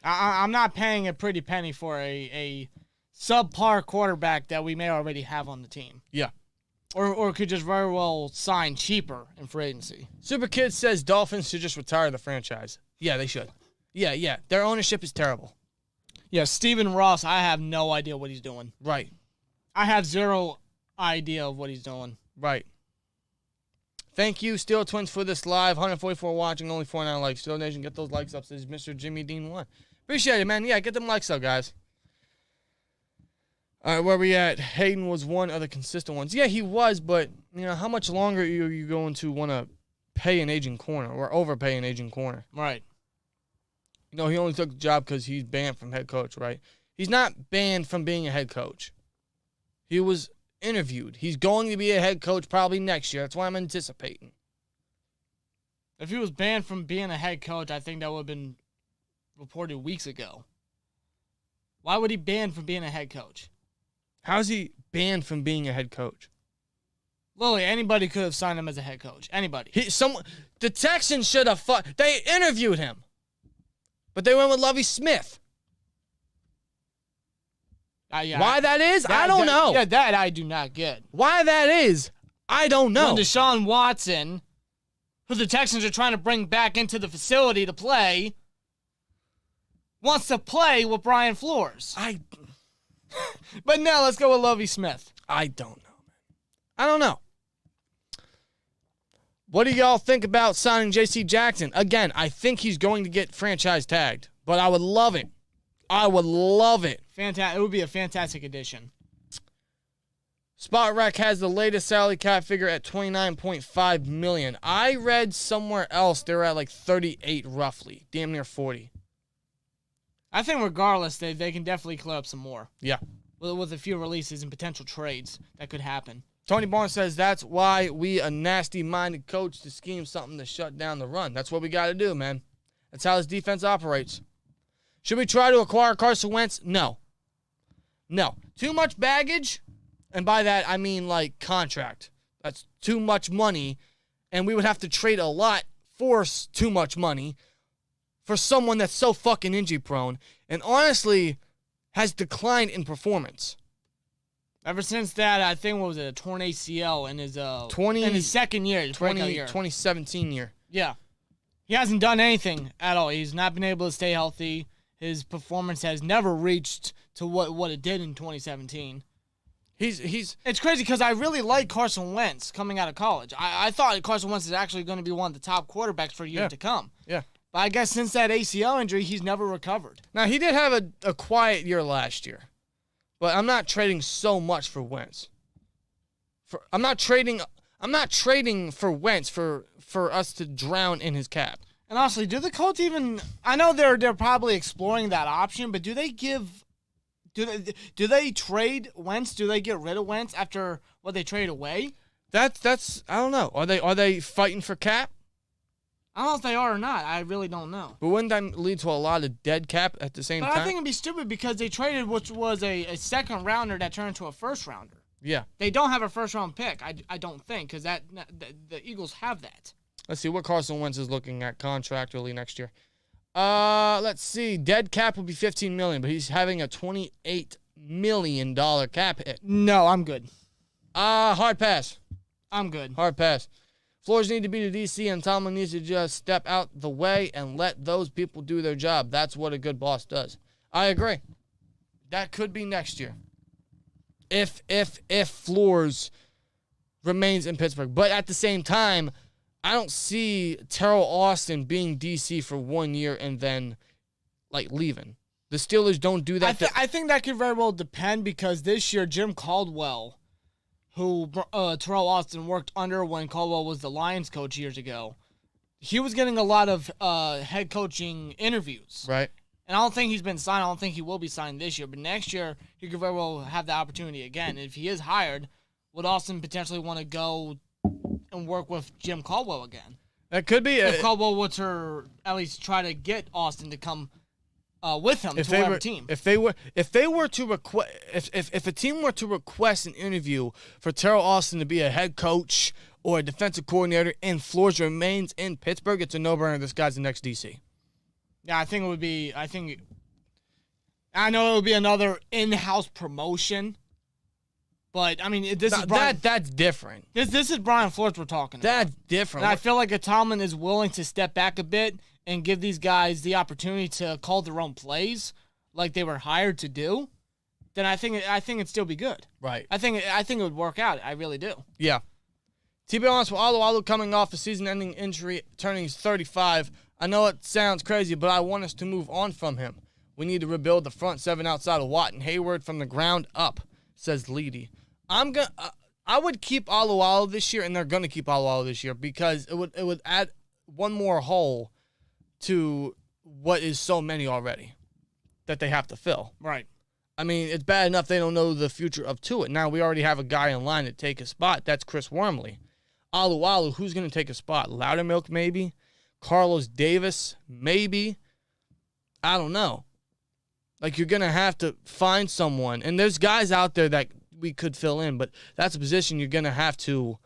Speaker 2: I'm not paying a pretty penny for a subpar quarterback that we may already have on the team.
Speaker 1: Yeah.
Speaker 2: Or could just very well sign cheaper in free agency.
Speaker 1: Super Kid says Dolphins should just retire the franchise. Yeah, they should. Yeah. Their ownership is terrible.
Speaker 2: Yeah, Stephen Ross, I have no idea what he's doing.
Speaker 1: Right.
Speaker 2: I have zero idea of what he's doing.
Speaker 1: Right. Thank you, SteelTwins, for this live. 144 watching, only 49 likes. Steel Nation, get those likes up, says Mr. Jimmy Dean 1. Appreciate it, man. Yeah, get them likes up, guys. All right, where we at? Hayden was one of the consistent ones. Yeah, he was, but, how much longer are you going to want to pay an aging corner or overpay an aging corner?
Speaker 2: Right.
Speaker 1: He only took the job because he's banned from head coach, right? He's not banned from being a head coach. He was interviewed. He's going to be a head coach probably next year. That's why I'm anticipating.
Speaker 2: If he was banned from being a head coach, I think that would have been reported weeks ago. Why would he ban from being a head coach?
Speaker 1: How is he banned from being a head coach?
Speaker 2: Literally, anybody could have signed him as a head coach. Anybody.
Speaker 1: The Texans should have they interviewed him. But they went with Lovie Smith.
Speaker 2: Yeah,
Speaker 1: why that is, I don't know.
Speaker 2: Yeah, that I do not get.
Speaker 1: Why that is, I don't know.
Speaker 2: When Deshaun Watson, who the Texans are trying to bring back into the facility to play, wants to play with Brian Flores. But now let's go with Lovie Smith.
Speaker 1: I don't know, man. I don't know. What do y'all think about signing J.C. Jackson? Again, I think he's going to get franchise tagged, but I would love it. I would love it.
Speaker 2: Fantastic. It would be a fantastic addition.
Speaker 1: Spot Rack has the latest salary cap figure at $29.5 million. I read somewhere else they were at like 38 roughly, damn near 40.
Speaker 2: I think regardless, they can definitely clear up some more.
Speaker 1: Yeah.
Speaker 2: With a few releases and potential trades that could happen.
Speaker 1: Tony Barnes says that's why we a nasty-minded coach to scheme something to shut down the run. That's what we got to do, man. That's how this defense operates. Should we try to acquire Carson Wentz? No. Too much baggage, and by that I mean like contract. That's too much money, and we would have to trade a lot for too much money for someone that's so fucking injury prone. And honestly, has declined in performance.
Speaker 2: Ever since that, I think, what was it, a torn ACL in his second year,
Speaker 1: 2017 year.
Speaker 2: Yeah. He hasn't done anything at all. He's not been able to stay healthy. His performance has never reached to what it did in 2017.
Speaker 1: It's
Speaker 2: crazy because I really like Carson Wentz coming out of college. I thought Carson Wentz is actually going to be one of the top quarterbacks for years to come.
Speaker 1: Yeah.
Speaker 2: But I guess since that ACL injury, he's never recovered.
Speaker 1: Now, he did have a quiet year last year. But I'm not trading so much for Wentz. I'm not trading for Wentz for us to drown in his cap.
Speaker 2: And honestly, do the Colts even? I know they're probably exploring that option, but do they trade Wentz? Do they get rid of Wentz after what they trade away?
Speaker 1: That's I don't know. Are they fighting for cap?
Speaker 2: I don't know if they are or not. I really don't know.
Speaker 1: But wouldn't that lead to a lot of dead cap at the same time?
Speaker 2: I think it'd be stupid because they traded, which was a second rounder that turned into a first rounder.
Speaker 1: Yeah.
Speaker 2: They don't have a first round pick. I don't think because the Eagles have that.
Speaker 1: Let's see what Carson Wentz is looking at contractually next year. Let's see. Dead cap will be $15 million, but he's having a $28 million cap hit.
Speaker 2: No, I'm good.
Speaker 1: Hard pass.
Speaker 2: I'm good.
Speaker 1: Hard pass. Flores need to be the DC, and Tomlin needs to just step out the way and let those people do their job. That's what a good boss does. I agree. That could be next year. If Flores remains in Pittsburgh. But at the same time, I don't see Terrell Austin being DC for 1 year and then, leaving. The Steelers don't do that.
Speaker 2: I think that could very well depend because this year, Jim Caldwell, who Terrell Austin worked under when Caldwell was the Lions coach years ago, he was getting a lot of head coaching interviews.
Speaker 1: Right.
Speaker 2: And I don't think he's been signed. I don't think he will be signed this year. But next year, he could very well have the opportunity again. And if he is hired, would Austin potentially want to go and work with Jim Caldwell again?
Speaker 1: That could be.
Speaker 2: If Caldwell were to at least try to get Austin to come with him to whatever team.
Speaker 1: If a team were to request an interview for Terrell Austin to be a head coach or a defensive coordinator and Flores remains in Pittsburgh, it's a no-brainer. This guy's the next DC.
Speaker 2: Yeah, I think it would be. I know it would be another in-house promotion, but I mean,
Speaker 1: that's different.
Speaker 2: This is Brian Flores we're talking about.
Speaker 1: That's different.
Speaker 2: And I feel like a Tomlin is willing to step back a bit and give these guys the opportunity to call their own plays, like they were hired to do. Then I think it'd still be good.
Speaker 1: Right.
Speaker 2: I think it would work out. I really do.
Speaker 1: Yeah. To be honest, with Alu coming off a season-ending injury, turning 35, I know it sounds crazy, but I want us to move on from him. We need to rebuild the front seven outside of Watt and Hayward from the ground up, says Leedy. I would keep Alu this year, and they're going to keep Alu this year because it would add one more hole to what is so many already that they have to fill.
Speaker 2: Right.
Speaker 1: I mean, it's bad enough they don't know the future of Tua. Now we already have a guy in line to take a spot. That's Chris Wormley. Alu, who's going to take a spot? Loudermilk, maybe? Carlos Davis, maybe? I don't know. You're going to have to find someone. And there's guys out there that we could fill in, but that's a position you're going to have to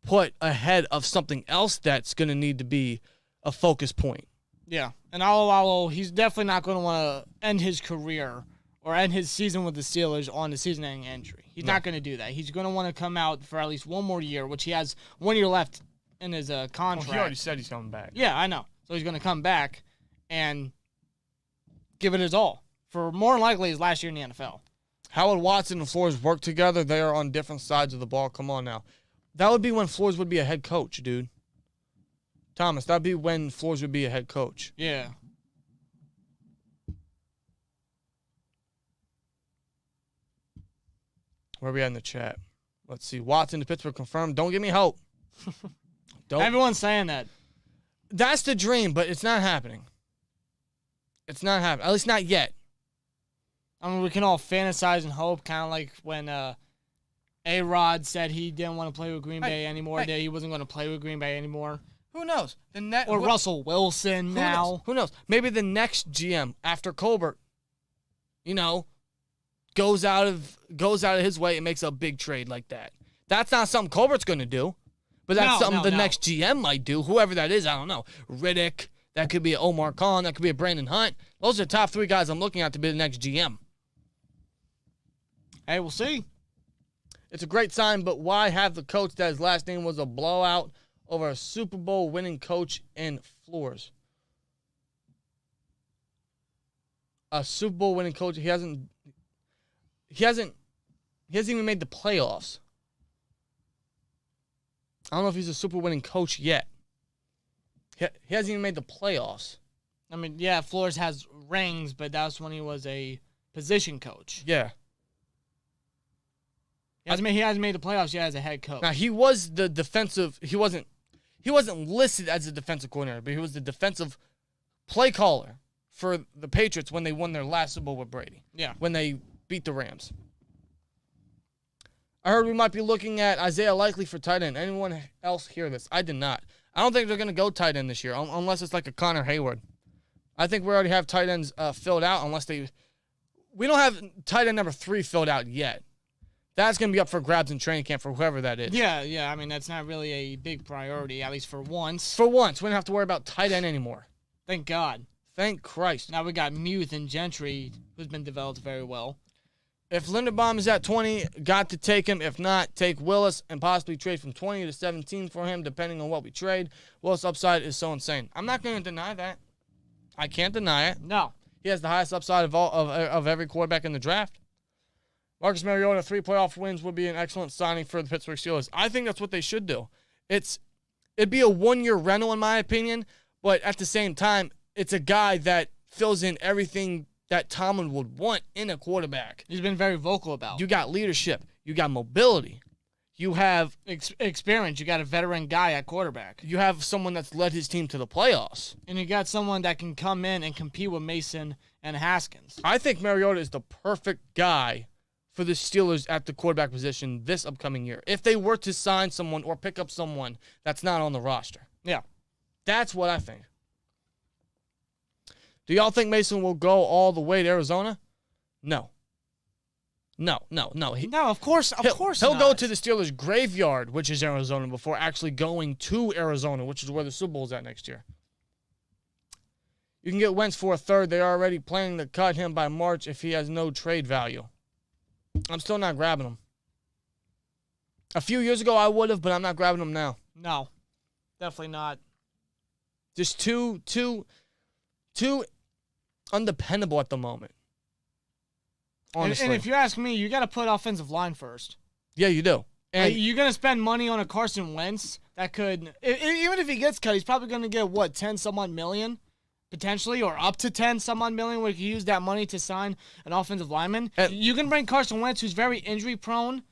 Speaker 1: put ahead of something else that's going to need to be a focus point.
Speaker 2: Yeah. And Alu, he's definitely not going to want to end his career or end his season with the Steelers on a season-ending injury. He's not going to do that. He's going to want to come out for at least one more year, which he has 1 year left in his contract.
Speaker 1: He already said he's coming back.
Speaker 2: Yeah, I know. So he's going to come back and give it his all for more than likely his last year in the NFL.
Speaker 1: How would Watson and Flores work together? They are on different sides of the ball. Come on now. That would be when Flores would be a head coach, dude. Thomas, that would be when Flores would be a head coach.
Speaker 2: Yeah.
Speaker 1: Where are we at in the chat? Let's see. Watson to Pittsburgh confirmed. Don't give me hope.
Speaker 2: Everyone's saying that.
Speaker 1: That's the dream, but it's not happening. It's not happening. At least not yet.
Speaker 2: I mean, we can all fantasize and hope, kind of like when A-Rod said he didn't want to play with Green Bay anymore, that he wasn't going to play with Green Bay anymore.
Speaker 1: Who knows?
Speaker 2: Russell Wilson now.
Speaker 1: Who knows? Maybe the next GM after Colbert, goes out of his way and makes a big trade like that. That's not something Colbert's going to do, but that's something the next GM might do. Whoever that is, I don't know. Riddick, that could be Omar Khan, that could be a Brandon Hunt. Those are the top three guys I'm looking at to be the next GM.
Speaker 2: Hey, we'll see.
Speaker 1: It's a great sign, but why have the coach that his last name was a blowout over a Super Bowl winning coach in Flores? A Super Bowl winning coach, he hasn't even made the playoffs. I don't know if he's a Super Bowl winning coach yet. He hasn't even made the playoffs.
Speaker 2: I mean, yeah, Flores has rings, but that was when he was a position coach.
Speaker 1: Yeah.
Speaker 2: He hasn't made the playoffs yet as a head coach.
Speaker 1: Now, he was the defensive. He wasn't listed as a defensive coordinator, but he was the defensive play caller for the Patriots when they won their last Super Bowl with Brady.
Speaker 2: Yeah.
Speaker 1: When they beat the Rams. I heard we might be looking at Isaiah Likely for tight end. Anyone else hear this? I did not. I don't think they're going to go tight end this year, unless it's like a Connor Hayward. I think we already have tight ends filled out, we don't have tight end number 3 filled out yet. That's going to be up for grabs in training camp for whoever that is.
Speaker 2: Yeah. I mean, that's not really a big priority, at least for once.
Speaker 1: For once, we don't have to worry about tight end anymore.
Speaker 2: Thank God.
Speaker 1: Thank Christ.
Speaker 2: Now we got Muth and Gentry, who's been developed very well.
Speaker 1: If Linderbaum is at 20, got to take him. If not, take Willis and possibly trade from 20 to 17 for him, depending on what we trade. Willis' upside is so insane. I'm not going to deny that. I can't deny it.
Speaker 2: No.
Speaker 1: He has the highest upside of every quarterback in the draft. Marcus Mariota, 3 playoff wins would be an excellent signing for the Pittsburgh Steelers. I think that's what they should do. It'd be a 1-year rental in my opinion, but at the same time, it's a guy that fills in everything that Tomlin would want in a quarterback.
Speaker 2: He's been very vocal about.
Speaker 1: You got leadership. You got mobility. You have
Speaker 2: experience. You got a veteran guy at quarterback.
Speaker 1: You have someone that's led his team to the playoffs.
Speaker 2: And you got someone that can come in and compete with Mason and Haskins.
Speaker 1: I think Mariota is the perfect guy for the Steelers at the quarterback position this upcoming year. If they were to sign someone or pick up someone that's not on the roster.
Speaker 2: Yeah.
Speaker 1: That's what I think. Do y'all think Mason will go all the way to Arizona? No. No.
Speaker 2: No, of course
Speaker 1: He'll go to the Steelers' graveyard, which is Arizona, before actually going to Arizona, which is where the Super Bowl is at next year. You can get Wentz for a third. They are already planning to cut him by March if he has no trade value. I'm still not grabbing him. A few years ago I would have, but I'm not grabbing him now.
Speaker 2: No, definitely not.
Speaker 1: Just too undependable at the moment. Honestly.
Speaker 2: And if you ask me, you got to put offensive line first.
Speaker 1: Yeah, you do. And
Speaker 2: you're going to spend money on a Carson Wentz that could, even if he gets cut, he's probably going to get, 10-some-odd million? Potentially, or up to 10-some-odd million, where you can use that money to sign an offensive lineman. You can bring Carson Wentz, who's very injury-prone,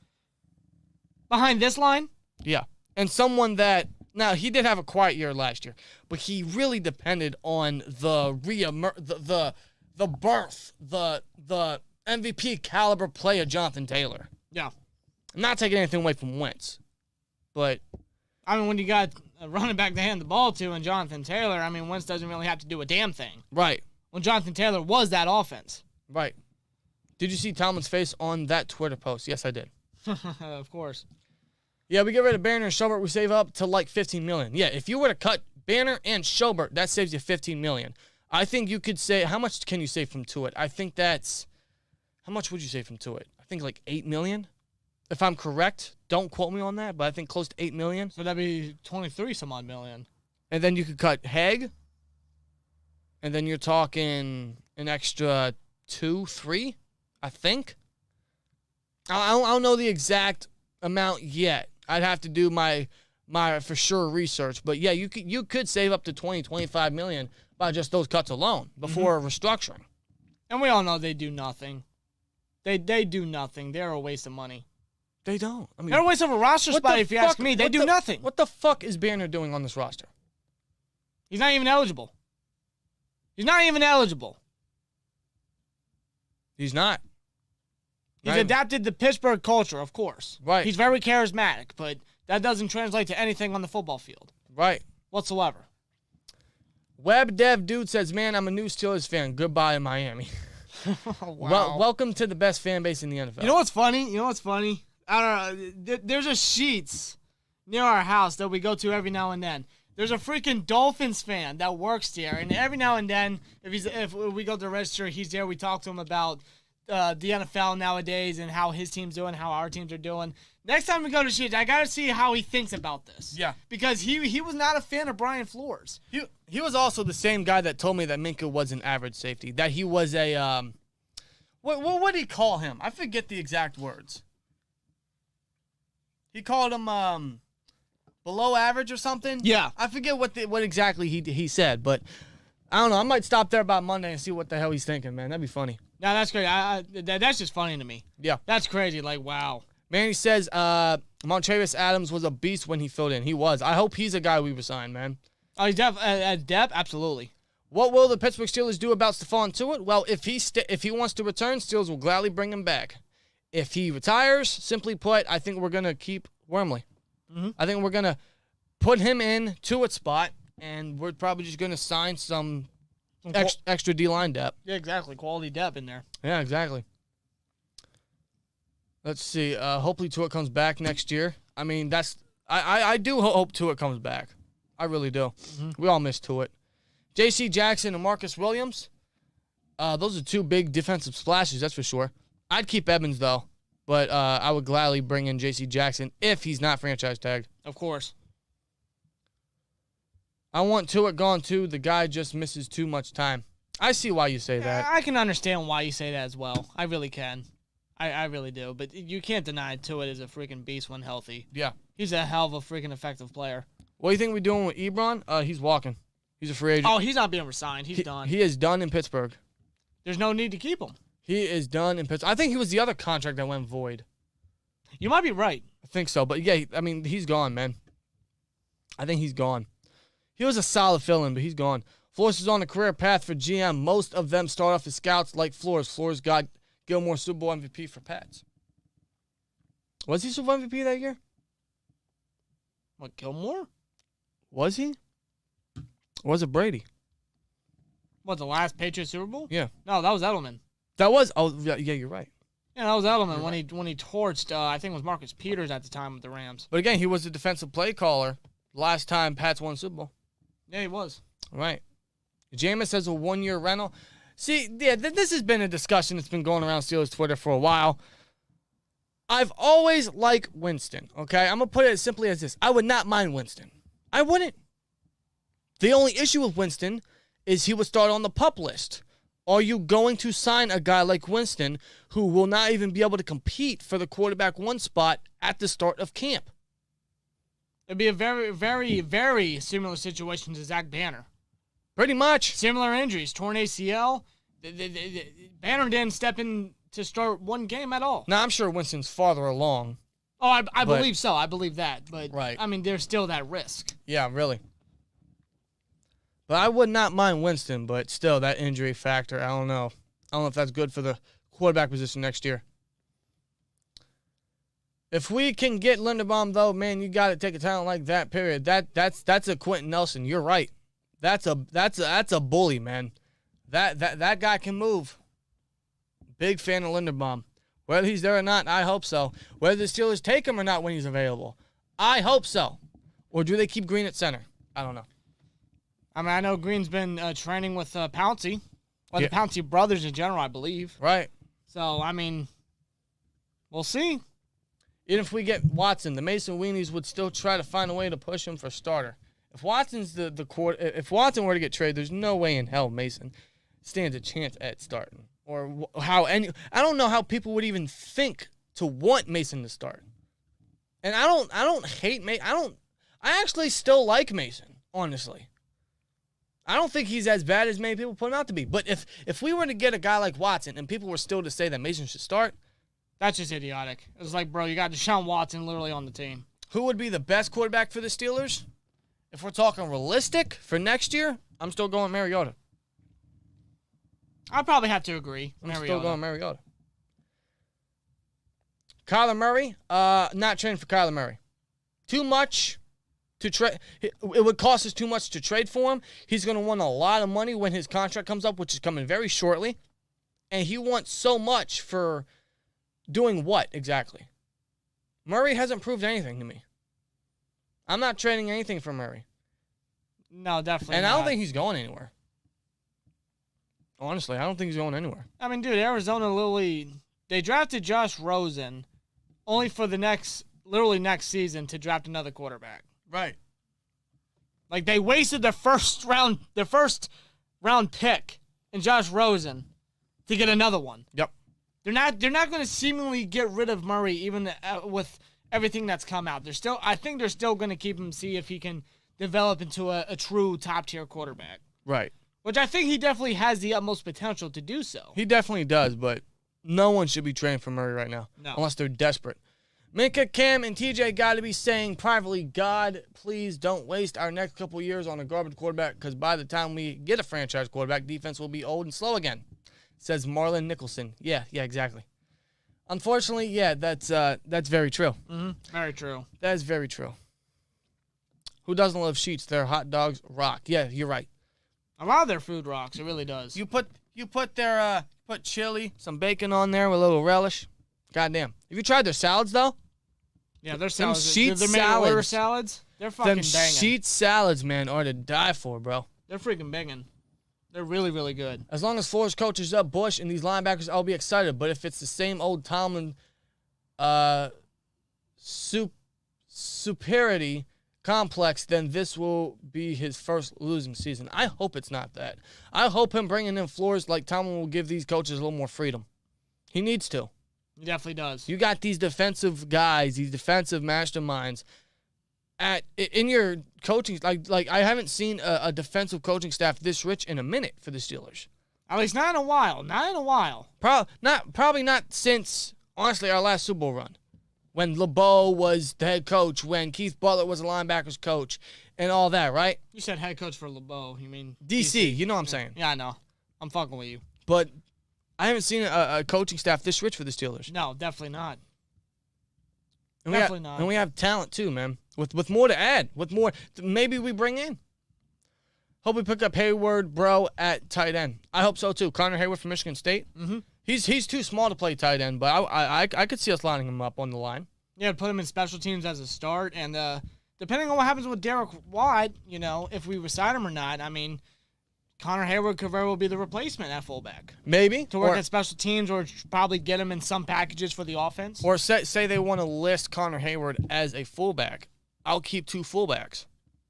Speaker 2: behind this line.
Speaker 1: Yeah, and someone that, now, he did have a quiet year last year, but he really depended on the MVP caliber play of Jonathan Taylor.
Speaker 2: Yeah.
Speaker 1: I'm not taking anything away from Wentz, but
Speaker 2: I mean, when you got a running back to hand the ball to and Jonathan Taylor, I mean, Wentz doesn't really have to do a damn thing.
Speaker 1: Right.
Speaker 2: When Jonathan Taylor was that offense.
Speaker 1: Right. Did you see Tomlin's face on that Twitter post? Yes, I did.
Speaker 2: Of course.
Speaker 1: Yeah, we get rid of Banner and Schobert, we save up to like $15 million. Yeah, if you were to cut Banner and Schobert, that saves you $15 million. I think you could say, how much can you save from Tuitt? I think that's, how much would you save from Tuitt? I think like $8 million. If I'm correct, don't quote me on that, but I think close to $8 million.
Speaker 2: So that'd be 23-some-odd million.
Speaker 1: And then you could cut Haig, and then you're talking an extra 2-3, I think. I don't know the exact amount yet. I'd have to do my for sure research, but yeah, you could save up to $20-25 million by just those cuts alone before restructuring.
Speaker 2: And we all know they do nothing. They do nothing. They're a waste of money.
Speaker 1: They don't. I mean,
Speaker 2: they're a waste of a roster spot. If you ask me, they do nothing.
Speaker 1: What the fuck is Banner doing on this roster?
Speaker 2: He's not even eligible. He's not. He's adapted the Pittsburgh culture, of course.
Speaker 1: Right.
Speaker 2: He's very charismatic, but that doesn't translate to anything on the football field.
Speaker 1: Right.
Speaker 2: Whatsoever.
Speaker 1: Web Dev Dude says, man, I'm a new Steelers fan. Goodbye, Miami.
Speaker 2: Wow.
Speaker 1: Welcome to the best fan base in the NFL.
Speaker 2: You know what's funny? I don't know. There's a Sheetz near our house that we go to every now and then. There's a freaking Dolphins fan that works there, and every now and then, if we go to register, he's there. We talk to him about the NFL nowadays and how his team's doing, how our teams are doing. Next time we go to Sheets, I got to see how he thinks about this.
Speaker 1: Yeah.
Speaker 2: Because he was not a fan of Brian Flores.
Speaker 1: He was also the same guy that told me that Minkah was an average safety. That he was a what did he call him? I forget the exact words. He called him below average or something.
Speaker 2: Yeah.
Speaker 1: I forget what exactly he said, but I don't know. I might stop there by Monday and see what the hell he's thinking, man. That'd be funny.
Speaker 2: No, that's great. That's just funny to me.
Speaker 1: Yeah.
Speaker 2: That's crazy. Like, wow.
Speaker 1: Manny says Montravius Adams was a beast when he filled in. He was. I hope he's a guy we resign, man.
Speaker 2: Oh, he's at depth? Absolutely.
Speaker 1: What will the Pittsburgh Steelers do about Stephon Tuitt? Well, if he wants to return, Steelers will gladly bring him back. If he retires, simply put, I think we're going to keep Wormley.
Speaker 2: Mm-hmm.
Speaker 1: I think we're going to put him in Tuitt's spot, and we're probably just going to sign some extra D-line depth.
Speaker 2: Yeah, exactly. Quality depth in there.
Speaker 1: Yeah, exactly. Let's see. Hopefully Tuitt comes back next year. I mean, I do hope Tuitt comes back. I really do. Mm-hmm. We all miss Tuitt. J.C. Jackson and Marcus Williams. Those are two big defensive splashes, that's for sure. I'd keep Evans, though. But I would gladly bring in J.C. Jackson if he's not franchise tagged.
Speaker 2: Of course.
Speaker 1: I want Tuitt gone, too. The guy just misses too much time. I see why you say that.
Speaker 2: I can understand why you say that as well. I really can. I really do. But you can't deny Tuitt is a freaking beast when healthy.
Speaker 1: Yeah.
Speaker 2: He's a hell of a freaking effective player.
Speaker 1: What do you think we're doing with Ebron? He's walking. He's a free agent.
Speaker 2: Oh, he's not being resigned. He's done.
Speaker 1: He is done in Pittsburgh.
Speaker 2: There's no need to keep him.
Speaker 1: He is done in Pittsburgh. I think he was the other contract that went void.
Speaker 2: You might be right.
Speaker 1: I think so. But, yeah, I mean, he's gone, man. I think he's gone. He was a solid fill-in, but he's gone. Flores is on a career path for GM. Most of them start off as scouts like Flores. Flores got Gilmore Super Bowl MVP for Pats. Was he Super Bowl MVP that year?
Speaker 2: What, Gilmore?
Speaker 1: Was he? Or was it Brady?
Speaker 2: What, the last Patriots Super Bowl?
Speaker 1: Yeah.
Speaker 2: No, that was Edelman.
Speaker 1: That was. Oh, yeah, you're right.
Speaker 2: Yeah, that was Edelman when he torched. I think it was Marcus Peters at the time with the Rams.
Speaker 1: But again, he was the defensive play caller last time Pats won Super Bowl.
Speaker 2: Yeah, he was.
Speaker 1: Right. Jameis has a 1-year rental. See, yeah, this has been a discussion that's been going around Steelers Twitter for a while. I've always liked Winston, okay? I'm going to put it as simply as this. I would not mind Winston. I wouldn't. The only issue with Winston is he would start on the PUP list. Are you going to sign a guy like Winston who will not even be able to compete for the quarterback one spot at the start of camp?
Speaker 2: It'd be a very, very, very similar situation to Zach Banner.
Speaker 1: Pretty much.
Speaker 2: Similar injuries. Torn ACL. Banner didn't step in to start one game at all.
Speaker 1: Now, I'm sure Winston's farther along.
Speaker 2: Oh, I believe so. I believe that. But,
Speaker 1: right.
Speaker 2: I mean, there's still that risk.
Speaker 1: Yeah, really. But I would not mind Winston, but still, that injury factor, I don't know. I don't know if that's good for the quarterback position next year. If we can get Linderbaum, though, man, you got to take a talent like that, period. That's a Quentin Nelson. You're right. That's a bully, man. That guy can move. Big fan of Linderbaum. Whether he's there or not, I hope so. Whether the Steelers take him or not when he's available, I hope so. Or do they keep Green at center? I don't know.
Speaker 2: I mean, I know Green's been training with Pouncey. Well,
Speaker 1: Yeah.
Speaker 2: the Pouncey brothers in general, I believe.
Speaker 1: Right.
Speaker 2: So, I mean, we'll see.
Speaker 1: Even if we get Watson, the Mason Weenies would still try to find a way to push him for starter. If Watson's if Watson were to get traded, there's no way in hell Mason stands a chance at starting. Or I don't know how people would even think to want Mason to start. And I don't hate Mason. I actually still like Mason, honestly. I don't think he's as bad as many people put him out to be. But if we were to get a guy like Watson and people were still to say that Mason should start,
Speaker 2: that's just idiotic. It's like, bro, you got Deshaun Watson literally on the team.
Speaker 1: Who would be the best quarterback for the Steelers? If we're talking realistic for next year, I'm still going Mariota.
Speaker 2: I probably have to agree.
Speaker 1: I'm still going Mariota. Kyler Murray, not trading for Kyler Murray. Too much to trade. It would cost us too much to trade for him. He's going to want a lot of money when his contract comes up, which is coming very shortly. And he wants so much for doing what exactly? Murray hasn't proved anything to me. I'm not trading anything for Murray.
Speaker 2: No, definitely
Speaker 1: And
Speaker 2: not.
Speaker 1: I don't think he's going anywhere. honestly. I don't think he's going anywhere.
Speaker 2: I mean, dude, Arizona literally, they drafted Josh Rosen only for the next season to draft another quarterback.
Speaker 1: Right.
Speaker 2: Like, they wasted their first round pick in Josh Rosen to get another one.
Speaker 1: Yep.
Speaker 2: They're not going to seemingly get rid of Murray even with everything that's come out. I think they're still going to keep him, see if he can develop into a true top-tier quarterback.
Speaker 1: Right.
Speaker 2: Which I think he definitely has the utmost potential to do so.
Speaker 1: He definitely does, but no one should be trading for Murray right now.
Speaker 2: No.
Speaker 1: Unless they're desperate. Minka, Cam, and TJ got to be saying privately, God, please don't waste our next couple years on a garbage quarterback, because by the time we get a franchise quarterback, defense will be old and slow again, says Marlon Nicholson. Yeah, exactly. Unfortunately, yeah, that's very true.
Speaker 2: Mm-hmm. Very true.
Speaker 1: That is very true. Who doesn't love Sheets? Their hot dogs rock. Yeah, you're right.
Speaker 2: A lot of their food rocks. It really does.
Speaker 1: You put put chili, some bacon on there with a little relish. Goddamn. Have you tried their salads though?
Speaker 2: Yeah, their salads.
Speaker 1: Sheet
Speaker 2: They're
Speaker 1: salads.
Speaker 2: Salads. They're fucking
Speaker 1: Them
Speaker 2: banging.
Speaker 1: Sheet salads, man, are to die for, bro.
Speaker 2: They're freaking banging. They're really, really good.
Speaker 1: As long as Flores coaches up Bush and these linebackers, I'll be excited. But if it's the same old Tomlin superiority complex, then this will be his first losing season. I hope it's not that. I hope him bringing in Flores like Tomlin will give these coaches a little more freedom. He needs to.
Speaker 2: He definitely does.
Speaker 1: You got these defensive guys, these defensive masterminds in your coaching. Like I haven't seen a defensive coaching staff this rich in a minute for the Steelers.
Speaker 2: At least not in a while. Not in a while.
Speaker 1: Probably not since, honestly, our last Super Bowl run. When LeBeau was the head coach, when Keith Butler was the linebackers coach, and all that, right?
Speaker 2: You said head coach for LeBeau. You mean
Speaker 1: DC, you know what I'm saying.
Speaker 2: Yeah, I know. I'm fucking with you.
Speaker 1: But I haven't seen a coaching staff this rich for the Steelers.
Speaker 2: No, definitely not.
Speaker 1: Not. And we have talent, too, man. With more to add. With more, maybe we bring in. Hope we pick up Hayward, bro, at tight end. I hope so, too. Connor Hayward from Michigan State.
Speaker 2: Mm-hmm.
Speaker 1: He's too small to play tight end, but I could see us lining him up on the line.
Speaker 2: Yeah, put him in special teams as a start, and depending on what happens with Derek Watt, if we resign him or not, I mean, Connor Hayward could very well be the replacement at fullback.
Speaker 1: Maybe.
Speaker 2: To work at special teams or probably get him in some packages for the offense.
Speaker 1: Or say they want to list Connor Hayward as a fullback. I'll keep two fullbacks.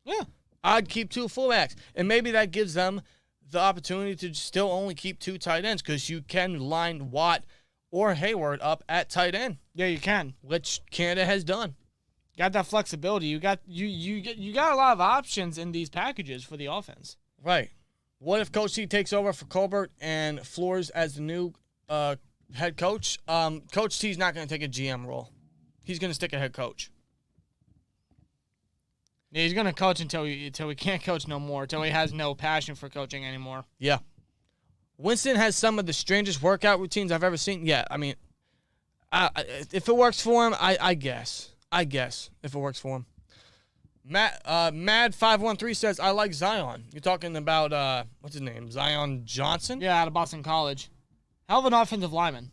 Speaker 2: Yeah.
Speaker 1: I'd keep two fullbacks. And maybe that gives them the opportunity to still only keep two tight ends, because you can line Watt or Hayward up at tight end.
Speaker 2: Yeah, you can.
Speaker 1: Which Canada has done.
Speaker 2: Got that flexibility. You got a lot of options in these packages for the offense.
Speaker 1: Right. What if Coach T takes over for Colbert and Flores as the new head coach? Coach T's not going to take a GM role. He's going to stick a head coach.
Speaker 2: Yeah, he's going to coach until he can't coach no more, until he has no passion for coaching anymore.
Speaker 1: Yeah. Winston has some of the strangest workout routines I've ever seen. Yeah, I mean, if it works for him, I guess. If it works for him. Mad513 says, I like Zion. You're talking about, what's his name? Zion Johnson?
Speaker 2: Yeah, out of Boston College. Hell of an offensive lineman.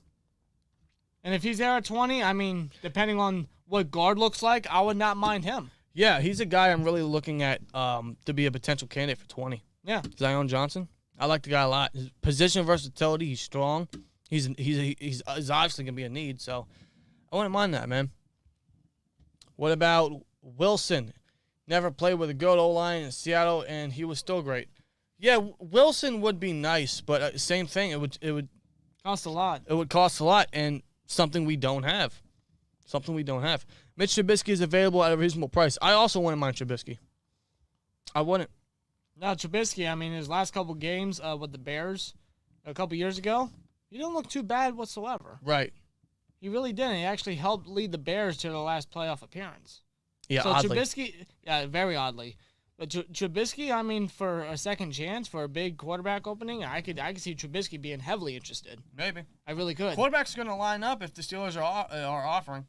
Speaker 2: And if he's there at 20, I mean, depending on what guard looks like, I would not mind him.
Speaker 1: Yeah, he's a guy I'm really looking at to be a potential candidate for 20.
Speaker 2: Yeah.
Speaker 1: Zion Johnson. I like the guy a lot. His position versatility, he's strong. He's obviously going to be a need, so I wouldn't mind that, man. What about Wilson? Never played with a good O-line in Seattle, and he was still great. Yeah, Wilson would be nice, but same thing. It would
Speaker 2: cost a lot.
Speaker 1: It would cost a lot, and something we don't have. Mitch Trubisky is available at a reasonable price. I also wouldn't mind Trubisky. I wouldn't.
Speaker 2: No, Trubisky, I mean, his last couple games with the Bears a couple years ago, he didn't look too bad whatsoever.
Speaker 1: Right.
Speaker 2: He really didn't. He actually helped lead the Bears to the last playoff appearance.
Speaker 1: Yeah,
Speaker 2: so
Speaker 1: oddly.
Speaker 2: Trubisky, yeah, very oddly. But Trubisky, I mean, for a second chance, for a big quarterback opening, I could see Trubisky being heavily interested.
Speaker 1: Maybe.
Speaker 2: I really could.
Speaker 1: Quarterbacks are going to line up if the Steelers are offering.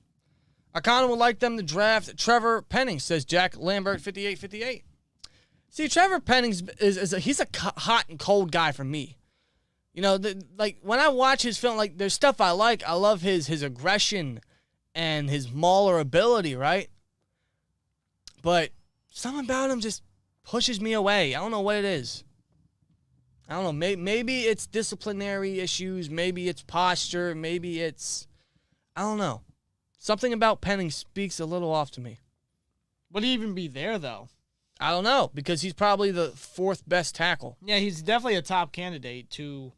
Speaker 1: I kind of would like them to draft Trevor Penning, says Jack Lambert 5858. See, Trevor Penning he's a hot and cold guy for me. You know, when I watch his film, like, there's stuff I like. I love his aggression and his mauler ability, right? But something about him just pushes me away. I don't know what it is. I don't know. Maybe it's disciplinary issues. Maybe it's posture. Maybe it's, I don't know. Something about Penning speaks a little off to me.
Speaker 2: Would he even be there, though?
Speaker 1: I don't know, because he's probably the 4th best tackle.
Speaker 2: Yeah, he's definitely a top candidate to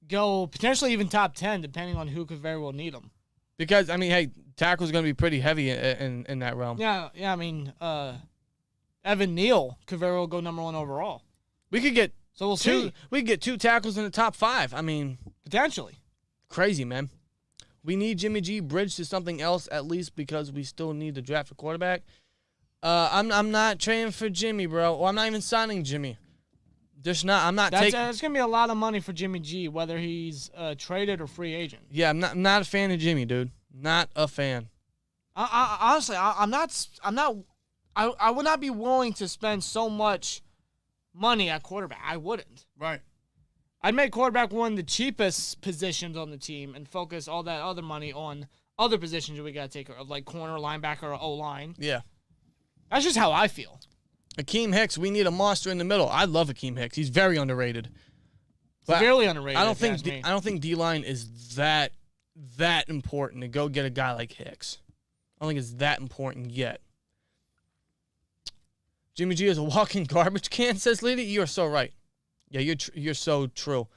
Speaker 2: go potentially even top 10, depending on who could very well need him.
Speaker 1: Because, I mean, hey, tackle's going to be pretty heavy in that realm.
Speaker 2: Yeah, I mean, Evan Neal could very well go number 1 overall.
Speaker 1: We could get
Speaker 2: So we'll see.
Speaker 1: We could get 2 tackles in the top 5. I mean,
Speaker 2: Potentially.
Speaker 1: crazy, man. We need Jimmy G bridge to something else, at least, because we still need to draft a quarterback. I'm not trading for Jimmy, bro. Or I'm not even signing Jimmy. Just not. I'm not taking.
Speaker 2: It's gonna be a lot of money for Jimmy G, whether he's traded or free agent.
Speaker 1: Yeah, I'm not a fan of Jimmy, dude. Not a fan.
Speaker 2: Honestly, I'm not. I would not be willing to spend so much money at quarterback. I wouldn't.
Speaker 1: Right.
Speaker 2: I'd make quarterback one of the cheapest positions on the team and focus all that other money on other positions that we got to take care of, like corner, linebacker, or O-line.
Speaker 1: Yeah.
Speaker 2: That's just how I feel.
Speaker 1: Akeem Hicks, we need a monster in the middle. I love Akeem Hicks. He's very underrated. But
Speaker 2: Severely underrated.
Speaker 1: I don't think D-line is that important to go get a guy like Hicks. I don't think it's that important yet. Jimmy G is a walking garbage can, says Lady. You are so right. Yeah, you're so true.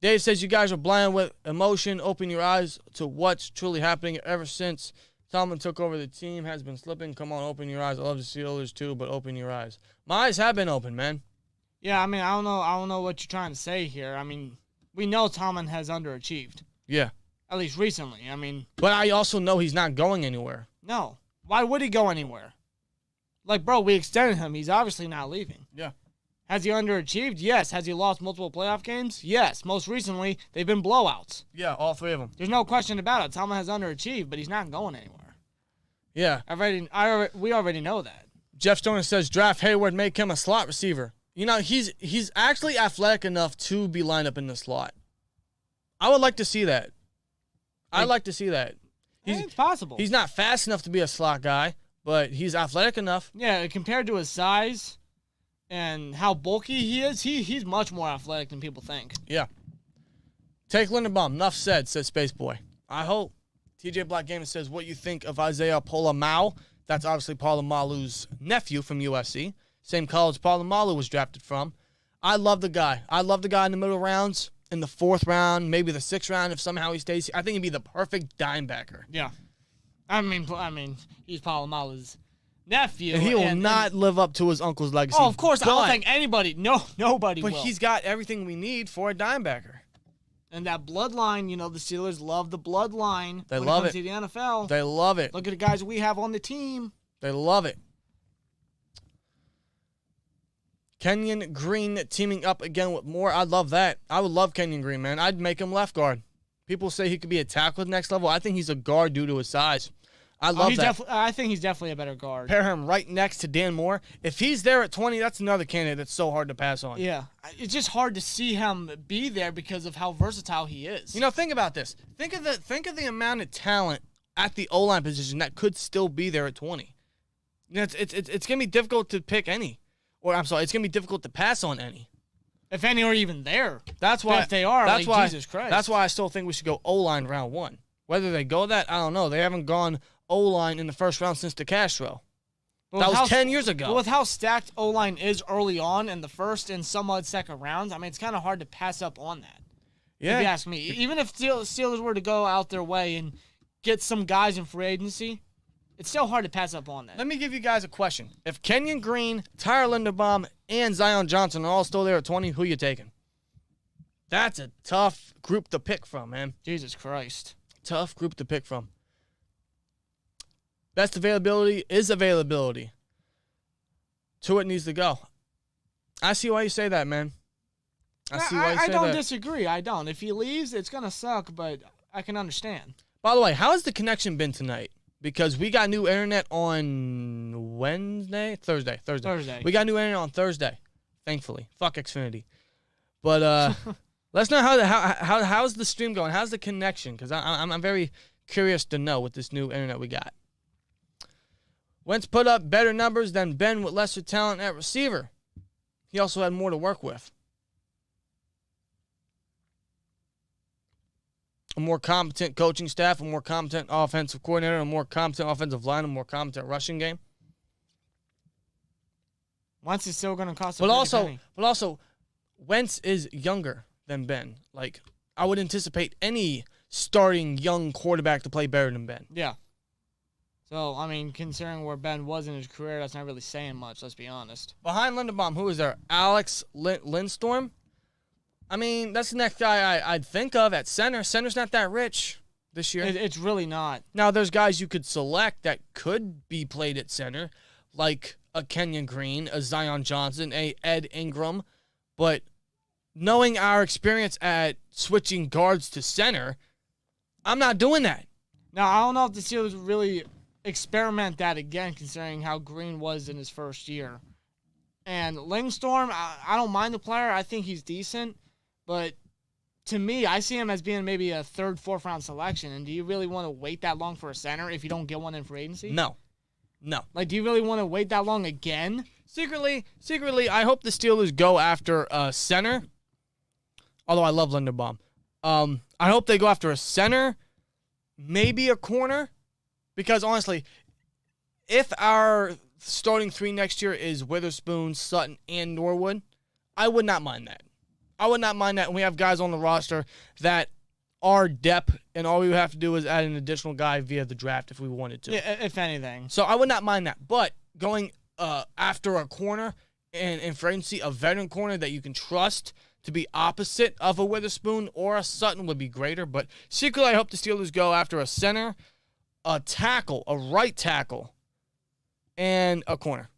Speaker 1: Dave says you guys are blind with emotion. Open your eyes to what's truly happening. Ever since Tomlin took over the team, has been slipping. Come on, open your eyes. I love the Steelers too, but open your eyes. My eyes have been open, man.
Speaker 2: Yeah, I mean, I don't know what you're trying to say here. I mean, we know Tomlin has underachieved.
Speaker 1: Yeah.
Speaker 2: At least recently. I mean,
Speaker 1: but I also know he's not going anywhere.
Speaker 2: No. Why would he go anywhere? Like, bro, we extended him. He's obviously not leaving.
Speaker 1: Yeah.
Speaker 2: Has he underachieved? Yes. Has he lost multiple playoff games? Yes. Most recently, they've been blowouts.
Speaker 1: Yeah, all 3 of them.
Speaker 2: There's no question about it. Tomlin has underachieved, but he's not going anywhere.
Speaker 1: Yeah.
Speaker 2: We already know that.
Speaker 1: Jeff Stoner says draft Hayward, make him a slot receiver. You know, he's actually athletic enough to be lined up in the slot. I would like to see that. I'd like to see that.
Speaker 2: It's possible.
Speaker 1: He's not fast enough to be a slot guy, but he's athletic enough.
Speaker 2: Yeah, compared to his size and how bulky he is, he's much more athletic than people think.
Speaker 1: Yeah. Take Linderbaum. Enough said, says Space Boy. I hope. TJ Black Gamer says, what you think of Isaiah Polamalu? That's obviously Polamalu's nephew from USC. Same college Polamalu was drafted from. I love the guy. I love the guy in the middle rounds, in the 4th round, maybe the 6th round if somehow he stays. I think he'd be the perfect dime backer.
Speaker 2: Yeah. I mean, he's Polamalu's nephew.
Speaker 1: And he will not live up to his uncle's legacy.
Speaker 2: Oh, of course. I don't think anybody. Nobody will.
Speaker 1: But he's got everything we need for a dime backer.
Speaker 2: And that bloodline, the Steelers love the bloodline.
Speaker 1: They love it.
Speaker 2: To the NFL.
Speaker 1: They love it.
Speaker 2: Look at the guys we have on the team.
Speaker 1: They love it. Kenyon Green teaming up again with Moore. I love that. I would love Kenyon Green, man. I'd make him left guard. People say he could be a tackle at the next level. I think he's a guard due to his size. I love that.
Speaker 2: I think he's definitely a better guard.
Speaker 1: Pair him right next to Dan Moore. If he's there at 20, that's another candidate that's so hard to pass on.
Speaker 2: Yeah. It's just hard to see him be there because of how versatile he is.
Speaker 1: Think about this. Think of the amount of talent at the O-line position that could still be there at 20. It's going to be difficult to pick any. Or, I'm sorry, it's going to be difficult to pass on any.
Speaker 2: If any are even there.
Speaker 1: That's why.
Speaker 2: If they are, Jesus Christ.
Speaker 1: That's why I still think we should go O-line round 1. Whether they go that, I don't know. They haven't gone O-line in the 1st round since DeCastro. That was 10 years ago.
Speaker 2: But with how stacked O-line is early on in the 1st and somewhat 2nd rounds, it's kind of hard to pass up on that. Yeah. If you ask me. Even if Steelers were to go out their way and get some guys in free agency, it's still hard to pass up on that.
Speaker 1: Let me give you guys a question. If Kenyon Green, Tyler Linderbaum, and Zion Johnson are all still there at 20, who you taking? That's a tough group to pick from, man.
Speaker 2: Jesus Christ.
Speaker 1: Tough group to pick from. Best availability is availability. Tuitt needs to go. I see why you say that, man.
Speaker 2: I don't disagree. I don't. If he leaves, it's going to suck, but I can understand.
Speaker 1: By the way, how has the connection been tonight? Because we got new internet on Thursday. We got new internet on Thursday, thankfully. Fuck Xfinity. But let's know how's the stream going? How's the connection? Because I'm very curious to know with this new internet we got. Wentz put up better numbers than Ben with lesser talent at receiver. He also had more to work with. a more competent coaching staff, a more competent offensive coordinator, a more competent offensive line, a more competent rushing game.
Speaker 2: Wentz is still going to cost a
Speaker 1: But
Speaker 2: pretty penny.
Speaker 1: also, Wentz is younger than Ben. Like, I would anticipate any starting young quarterback to play better than Ben.
Speaker 2: Yeah. So, I mean, considering where Ben was in his career, that's not really saying much, let's be honest.
Speaker 1: Behind Linderbaum, who is there? Alex Lindstorm? I mean, that's the next guy I'd think of at center. Center's not that rich this year.
Speaker 2: It's really not.
Speaker 1: Now, there's guys you could select that could be played at center, like a Kenyon Green, a Zion Johnson, a Ed Ingram. But knowing our experience at switching guards to center, I'm not doing that.
Speaker 2: Now, I don't know if the Steelers really experiment that again, considering how Green was in his first year. And Lingstorm, I don't mind the player. I think he's decent. But to me, I see him as being maybe a third, fourth round selection. And do you really want to wait that long for a center if you don't get one in free agency?
Speaker 1: No.
Speaker 2: Like, do you really want to wait that long again?
Speaker 1: Secretly, I hope the Steelers go after a center. Although I love Linderbaum. I hope they go after a center, maybe a corner. Because, honestly, if our starting three next year is Witherspoon, Sutton, and Norwood, I would not mind that. And we have guys on the roster that are depth, and all we would have to do is add an additional guy via the draft if we wanted to.
Speaker 2: Yeah, if anything.
Speaker 1: So I would not mind that. But going after a corner and in free agency, a veteran corner that you can trust to be opposite of a Witherspoon or a Sutton would be greater. But secretly, I hope the Steelers go after a center, a tackle, a right tackle, and a corner.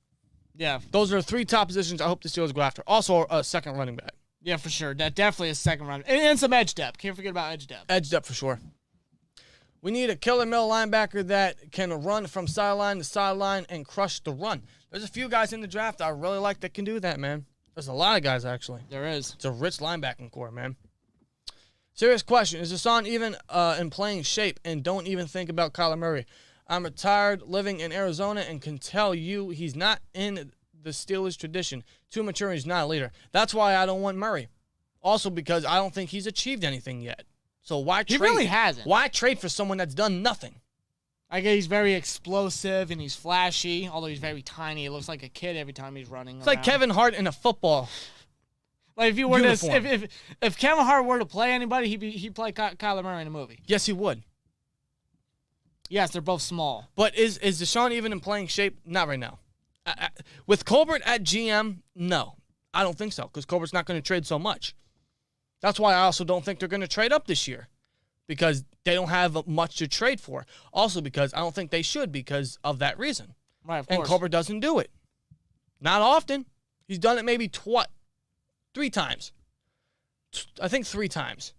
Speaker 2: Yeah.
Speaker 1: Those are the three top positions I hope the Steelers go after. Also, a second running back.
Speaker 2: Yeah, for sure. That definitely is second round. And some edge depth. Can't forget about edge depth.
Speaker 1: Edge depth for sure. We need a killer middle linebacker that can run from sideline to sideline and crush the run. There's a few guys in the draft I really like that can do that, man. There's a lot of guys, actually.
Speaker 2: There is.
Speaker 1: It's a rich linebacking core, man. Serious question. Is Hassan even in playing shape? And don't even think about Kyler Murray. I'm retired, living in Arizona, and can tell you he's not in the Steelers tradition. Too mature, he's not a leader. That's why I don't want Murray. Also because I don't think he's achieved anything yet. So why trade?
Speaker 2: He really hasn't.
Speaker 1: Why trade for someone that's done nothing?
Speaker 2: I guess he's very explosive and he's flashy, although he's very tiny. He looks like a kid every time he's running
Speaker 1: It's like Kevin Hart in a football.
Speaker 2: Like if you were
Speaker 1: uniform.
Speaker 2: if Kevin Hart were to play anybody, he'd play Kyler Murray in a movie.
Speaker 1: Yes, he would.
Speaker 2: Yes, they're both small.
Speaker 1: But is Deshaun even in playing shape? Not right now. With Colbert at GM, no. I don't think so, because Colbert's not going to trade so much. That's why I also don't think they're going to trade up this year, because they don't have much to trade for. Also because I don't think they should because of that reason.
Speaker 2: Right, of course.
Speaker 1: And Colbert doesn't do it. Not often. He's done it maybe 3 times. I think 3 times.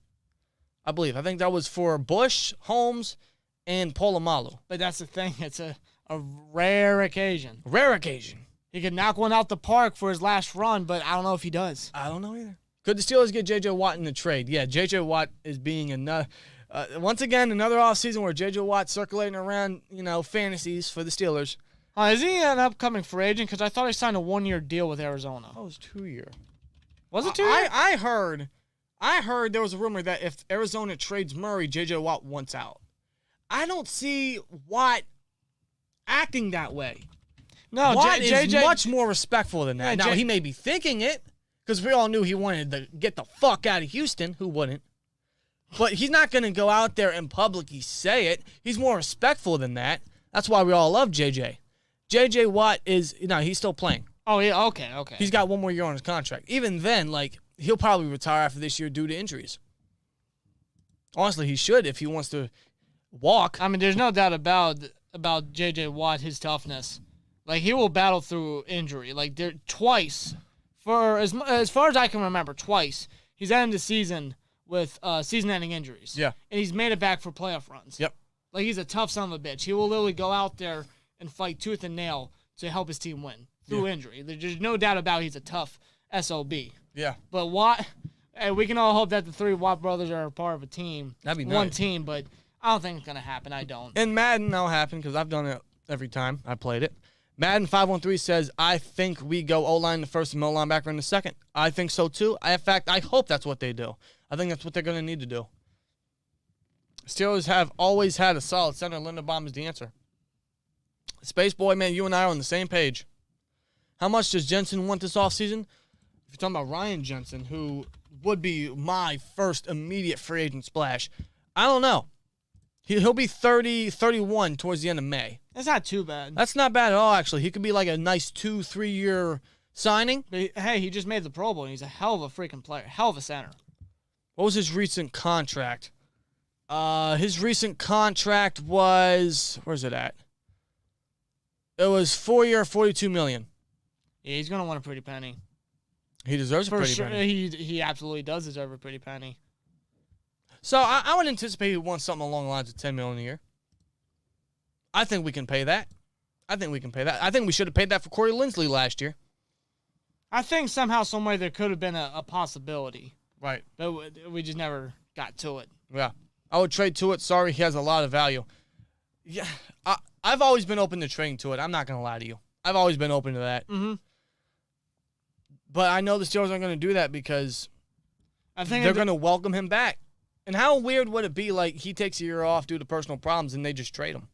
Speaker 1: I believe. I think that was for Bush, Holmes, and Polamalu.
Speaker 2: But that's the thing. It's a rare occasion.
Speaker 1: Rare occasion.
Speaker 2: He could knock one out the park for his last run, but I don't know if he does.
Speaker 1: I don't know either. Could the Steelers get J.J. Watt in the trade? Yeah, J.J. Watt is being another, once again, another offseason where J.J. Watt circulating around, fantasies for the Steelers.
Speaker 2: Is he an upcoming free agent? Because I thought he signed a 1-year deal with Arizona.
Speaker 1: Oh, it was 2-year.
Speaker 2: Was it 2 years?
Speaker 1: I heard there was a rumor that if Arizona trades Murray, J.J. Watt wants out. I don't see Watt acting that way.
Speaker 2: No,
Speaker 1: Watt is
Speaker 2: JJ
Speaker 1: much more respectful than that.
Speaker 2: Yeah,
Speaker 1: Now, he may be thinking it, because we all knew he wanted to get the fuck out of Houston. Who wouldn't? But he's not going to go out there and publicly say it. He's more respectful than that. That's why we all love JJ. JJ Watt is, he's still playing.
Speaker 2: Oh, yeah, okay.
Speaker 1: He's got 1 more year on his contract. Even then, he'll probably retire after this year due to injuries. Honestly, he should if he wants to walk.
Speaker 2: I mean, there's no doubt about J.J. Watt, his toughness. He will battle through injury. Twice, for as far as I can remember, twice, he's ended the season with season-ending injuries.
Speaker 1: Yeah.
Speaker 2: And he's made it back for playoff runs.
Speaker 1: Yep.
Speaker 2: He's a tough son of a bitch. He will literally go out there and fight tooth and nail to help his team win through injury. There's no doubt about he's a tough SOB.
Speaker 1: Yeah.
Speaker 2: But Watt, we can all hope that the 3 Watt brothers are a part of a team.
Speaker 1: That'd be
Speaker 2: one
Speaker 1: nice.
Speaker 2: team, but I don't think it's going to happen. I don't.
Speaker 1: In Madden, that'll happen because I've done it every time I played it. Madden 513 says, I think we go O-line the first and middle linebacker in the second. I think so, too. In fact, I hope that's what they do. I think that's what they're going to need to do. Steelers have always had a solid center. Linderbaum is the answer. Space Boy, man, you and I are on the same page. How much does Jensen want this offseason? If you're talking about Ryan Jensen, who would be my first immediate free agent splash, I don't know. He'll be 30, 31 towards the end of May.
Speaker 2: That's not too bad.
Speaker 1: That's not bad at all, actually. He could be like a nice 2-3 year signing.
Speaker 2: But hey, he just made the Pro Bowl, and he's a hell of a freaking player. Hell of a center.
Speaker 1: What was his recent contract? His recent contract was, where's it at? It was 4-year, $42 million.
Speaker 2: Yeah, he's gonna want a pretty penny.
Speaker 1: He deserves a pretty penny.
Speaker 2: He absolutely does deserve a pretty penny.
Speaker 1: So I would anticipate he wants something along the lines of $10 million a year. I think we can pay that. I think we should have paid that for Corey Linsley last year.
Speaker 2: I think somehow, some way, there could have been a possibility.
Speaker 1: Right.
Speaker 2: But we just never got to it.
Speaker 1: Yeah. I would trade to it. Sorry, he has a lot of value. Yeah, I've always been open to trading to it. I'm not going to lie to you. I've always been open to that.
Speaker 2: Mm-hmm.
Speaker 1: But I know the Steelers aren't going to do that because
Speaker 2: I think
Speaker 1: they're going to welcome him back. And how weird would it be, like, he takes a year off due to personal problems and they just trade him?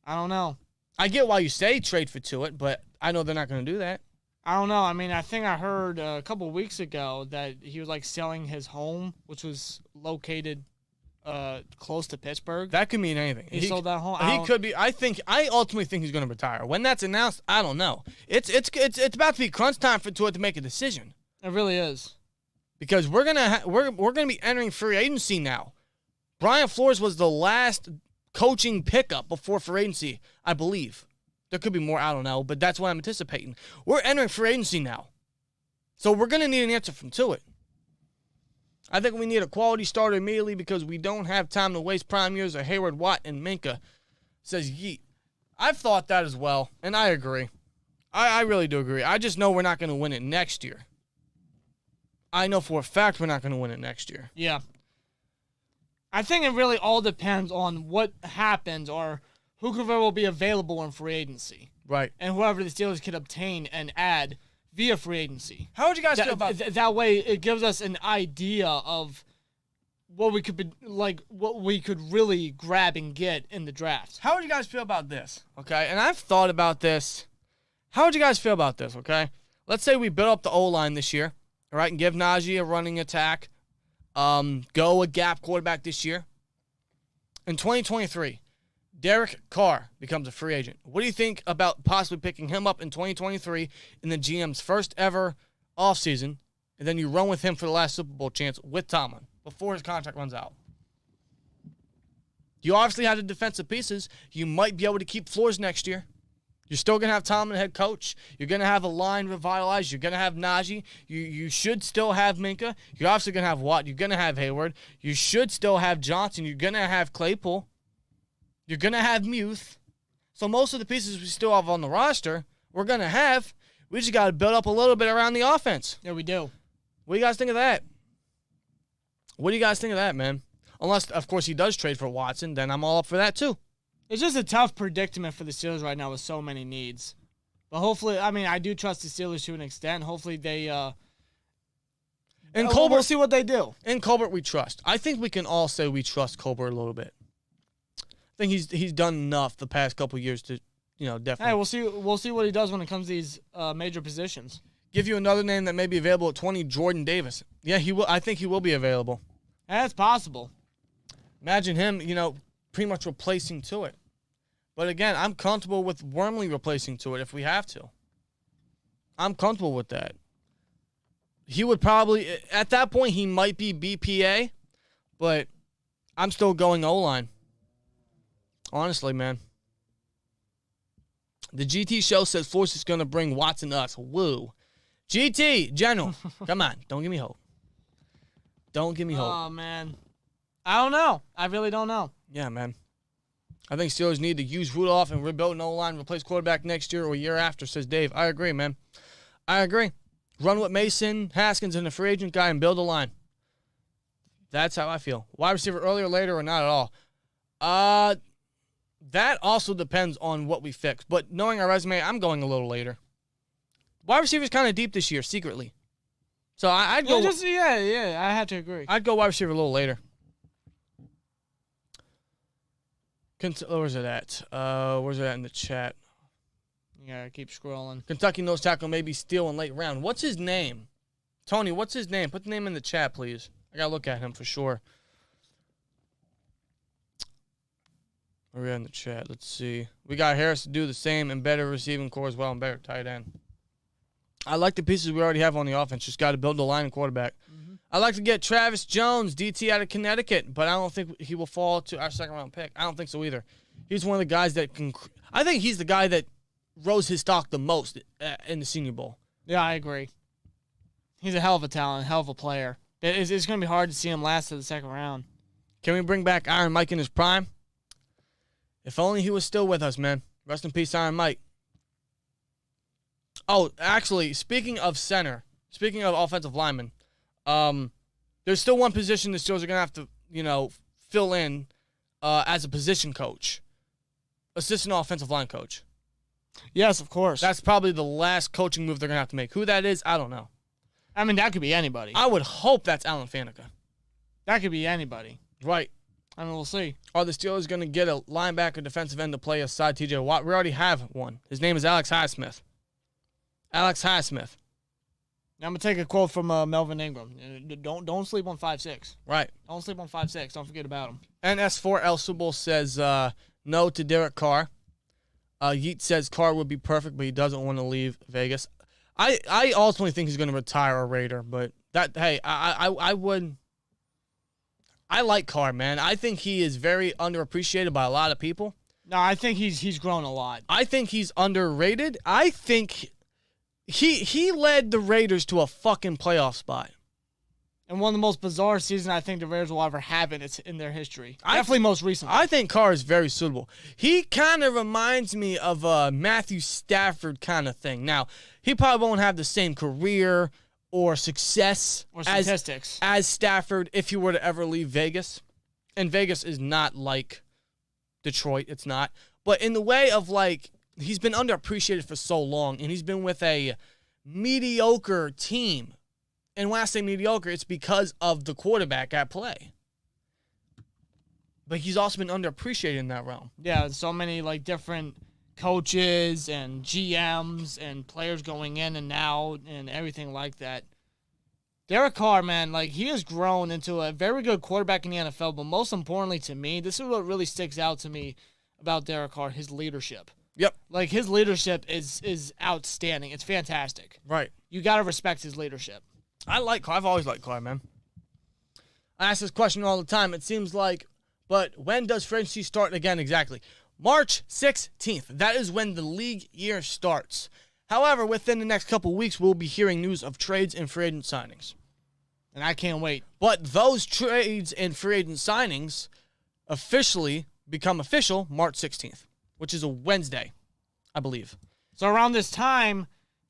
Speaker 2: I don't know.
Speaker 1: I get why you say trade for Tuitt, but I know they're not going to do that.
Speaker 2: I don't know. I mean, I think I heard a couple of weeks ago that he was, like, selling his home, which was located close to Pittsburgh.
Speaker 1: That could mean anything.
Speaker 2: He sold that home.
Speaker 1: He could be. I ultimately think he's going to retire. When that's announced, I don't know. It's about to be crunch time for Tuitt to make a decision.
Speaker 2: It really is.
Speaker 1: Because we're gonna be entering free agency now. Brian Flores was the last coaching pickup before free agency, I believe. There could be more, I don't know, but that's what I'm anticipating. We're entering free agency now. So we're going to need an answer from Tuitt. I think we need a quality starter immediately because we don't have time to waste prime years of Hayward, Watt, and Minka, says Yeet. I've thought that as well, and I agree. I really do agree. I just know we're not going to win it next year. I know for a fact we're not going to win it next year.
Speaker 2: Yeah. I think it really all depends on what happens or who will be available in free agency.
Speaker 1: Right.
Speaker 2: And whoever the Steelers can obtain and add via free agency.
Speaker 1: How would you guys feel about
Speaker 2: that? That way it gives us an idea of what we could be, like, what we could really grab and get in the draft.
Speaker 1: How would you guys feel about this? Okay, and I've thought about this. How would you guys feel about this, okay? Let's say we build up the O-line this year, all right, and give Najee a running attack, go a gap quarterback this year. In 2023, Derek Carr becomes a free agent. What do you think about possibly picking him up in 2023 in the GM's first ever offseason, and then you run with him for the last Super Bowl chance with Tomlin before his contract runs out? You obviously have the defensive pieces. You might be able to keep Flores next year. You're still going to have Tomlin head coach. You're going to have a line revitalized. You're going to have Najee. You should still have Minka. You're obviously going to have Watt. You're going to have Hayward. You should still have Johnson. You're going to have Claypool. You're going to have Muth. So most of the pieces we still have on the roster, we're going to have. We just got to build up a little bit around the offense.
Speaker 2: Yeah, we do.
Speaker 1: What do you guys think of that? What do you guys think of that, man? Unless, of course, he does trade for Watson, then I'm all up for that too.
Speaker 2: It's just a tough predicament for the Steelers right now with so many needs. But hopefully, I mean, I do trust the Steelers to an extent. Hopefully they
Speaker 1: and Colbert,
Speaker 2: we'll see what they do.
Speaker 1: In Colbert, we trust. I think we can all say we trust Colbert a little bit. I think he's done enough the past couple of years to, definitely.
Speaker 2: Hey, we'll see what he does when it comes to these major positions.
Speaker 1: Give you another name that may be available at 20, Jordan Davis. Yeah, he will. I think he will be available.
Speaker 2: That's possible.
Speaker 1: Imagine him, pretty much replacing Tuitt. But again, I'm comfortable with Wormley replacing Tuitt if we have to. I'm comfortable with that. He would probably, at that point, he might be BPA, but I'm still going O-line. Honestly, man. The GT show says Force is going to bring Watson to us. Woo. GT, General, come on. Don't give me hope. Don't give me hope.
Speaker 2: Oh, man. I don't know. I really don't know.
Speaker 1: Yeah, man. I think Steelers need to use Rudolph and rebuild an O-line, replace quarterback next year or a year after, says Dave. I agree, man. I agree. Run with Mason, Haskins, and the free agent guy and build a line. That's how I feel. Wide receiver earlier, later, or not at all? That also depends on what we fix. But knowing our resume, I'm going a little later. Wide receiver's kind of deep this year, secretly. So I'd go.
Speaker 2: I have to agree.
Speaker 1: I'd go wide receiver a little later. Where's it at? Where's it at in the chat?
Speaker 2: Yeah, keep scrolling.
Speaker 1: Kentucky nose tackle may be steal in late round. What's his name? Tony, what's his name? Put the name in the chat, please. I got to look at him for sure. Where are we in the chat? Let's see. We got Harris to do the same and better receiving core as well and better tight end. I like the pieces we already have on the offense. Just got to build the line and quarterback. Mm-hmm. I like to get Travis Jones, DT out of Connecticut, but I don't think he will fall to our second-round pick. I don't think so either. He's one of the guys that can – I think he's the guy that rose his stock the most in the Senior Bowl.
Speaker 2: Yeah, I agree. He's a hell of a talent, hell of a player. It's going to be hard to see him last to the second round.
Speaker 1: Can we bring back Iron Mike in his prime? If only he was still with us, man. Rest in peace, Iron Mike. Oh, actually, speaking of center, speaking of offensive linemen, there's still one position the Steelers are going to have to, fill in as a position coach. Assistant offensive line coach.
Speaker 2: Yes, of course.
Speaker 1: That's probably the last coaching move they're going to have to make. Who that is, I don't know.
Speaker 2: I mean, that could be anybody.
Speaker 1: I would hope that's Alan Faneca.
Speaker 2: That could be anybody.
Speaker 1: Right.
Speaker 2: I mean, we'll see.
Speaker 1: Are the Steelers going to get a linebacker defensive end to play aside T.J. Watt? We already have one. His name is Alex Highsmith. Alex Highsmith.
Speaker 2: Now I'm going to take a quote from Melvin Ingram. Don't sleep on 5'6".
Speaker 1: Right.
Speaker 2: Don't sleep on 5'6". Don't forget about him.
Speaker 1: NS4 El Subal says no to Derek Carr. Yeet says Carr would be perfect, but he doesn't want to leave Vegas. I ultimately think he's going to retire a Raider, but I would. I like Carr, man. I think he is very underappreciated by a lot of people.
Speaker 2: No, I think he's grown a lot.
Speaker 1: I think he's underrated. I think he led the Raiders to a fucking playoff spot.
Speaker 2: And one of the most bizarre seasons I think the Raiders will ever have in their history. Definitely most recently.
Speaker 1: I think Carr is very suitable. He kind of reminds me of a Matthew Stafford kind of thing. Now, he probably won't have the same career or success
Speaker 2: or statistics
Speaker 1: as Stafford if he were to ever leave Vegas. And Vegas is not like Detroit. It's not. But in the way of, he's been underappreciated for so long, and he's been with a mediocre team. And when I say mediocre, it's because of the quarterback at play. But he's also been underappreciated in that realm.
Speaker 2: Yeah, so many different coaches and GMs and players going in and out and everything like that. Derek Carr, man, he has grown into a very good quarterback in the NFL, but most importantly to me, this is what really sticks out to me about Derek Carr, his leadership.
Speaker 1: Yep.
Speaker 2: His leadership is outstanding. It's fantastic.
Speaker 1: Right.
Speaker 2: You got to respect his leadership.
Speaker 1: I like Carr. I've always liked Carr, man. I ask this question all the time. It seems like, but when does free agency start again exactly? March 16th. That is when the league year starts. However, within the next couple weeks, we'll be hearing news of trades and free agent signings.
Speaker 2: And I can't wait.
Speaker 1: But those trades and free agent signings officially become official March 16th, which is a Wednesday, I believe.
Speaker 2: So around this time,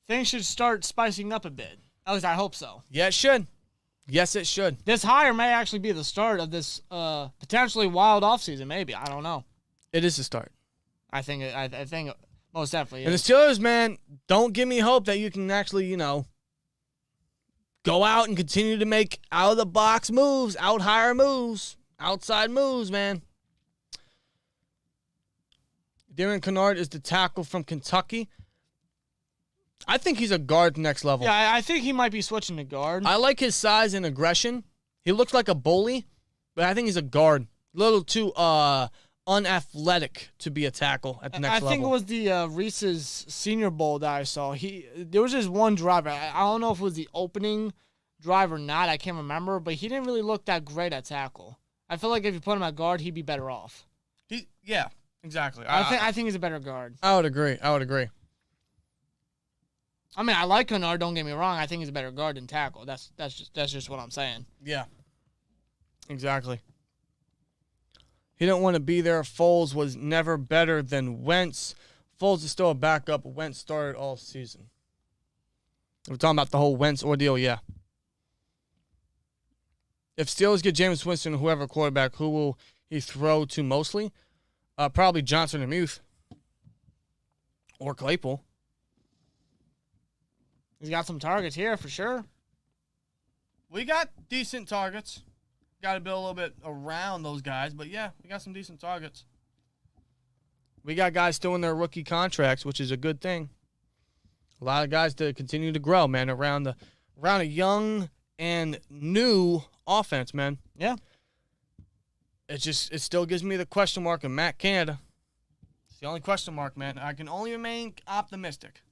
Speaker 2: things should start spicing up a bit. At least I hope so.
Speaker 1: Yeah, it should. Yes, it should.
Speaker 2: This hire may actually be the start of this potentially wild offseason, maybe. I don't know.
Speaker 1: It is the start.
Speaker 2: I think most definitely
Speaker 1: and
Speaker 2: is.
Speaker 1: The Steelers, man, don't give me hope that you can actually, go out and continue to make out-of-the-box moves, out-hire moves, outside moves, man. Darren Kennard is the tackle from Kentucky. I think he's a guard next level.
Speaker 2: Yeah, I think he might be switching to guard.
Speaker 1: I like his size and aggression. He looks like a bully, but I think he's a guard. A little too unathletic to be a tackle at the next level.
Speaker 2: I think it was the Reese's Senior Bowl that I saw. There was this one driver. I don't know if it was the opening drive or not. I can't remember, but he didn't really look that great at tackle. I feel like if you put him at guard, he'd be better off.
Speaker 1: Yeah, exactly.
Speaker 2: I think he's a better guard.
Speaker 1: I would agree.
Speaker 2: I mean, I like Kennard, don't get me wrong. I think he's a better guard than tackle. That's just what I'm saying.
Speaker 1: Yeah. Exactly. He didn't want to be there. Foles was never better than Wentz. Foles is still a backup. Wentz started all season. We're talking about the whole Wentz ordeal, yeah. If Steelers get Jameis Winston, whoever quarterback, who will he throw to mostly? Probably Johnson or Muth. Or Claypool.
Speaker 2: He's got some targets here for sure.
Speaker 1: We got decent targets. Got to build a little bit around those guys, but yeah, we got some decent targets. We got guys still in their rookie contracts, which is a good thing. A lot of guys to continue to grow, man, around a young and new offense, man.
Speaker 2: Yeah.
Speaker 1: It still gives me the question mark of Matt Canada. It's the only question mark, man. I can only remain optimistic.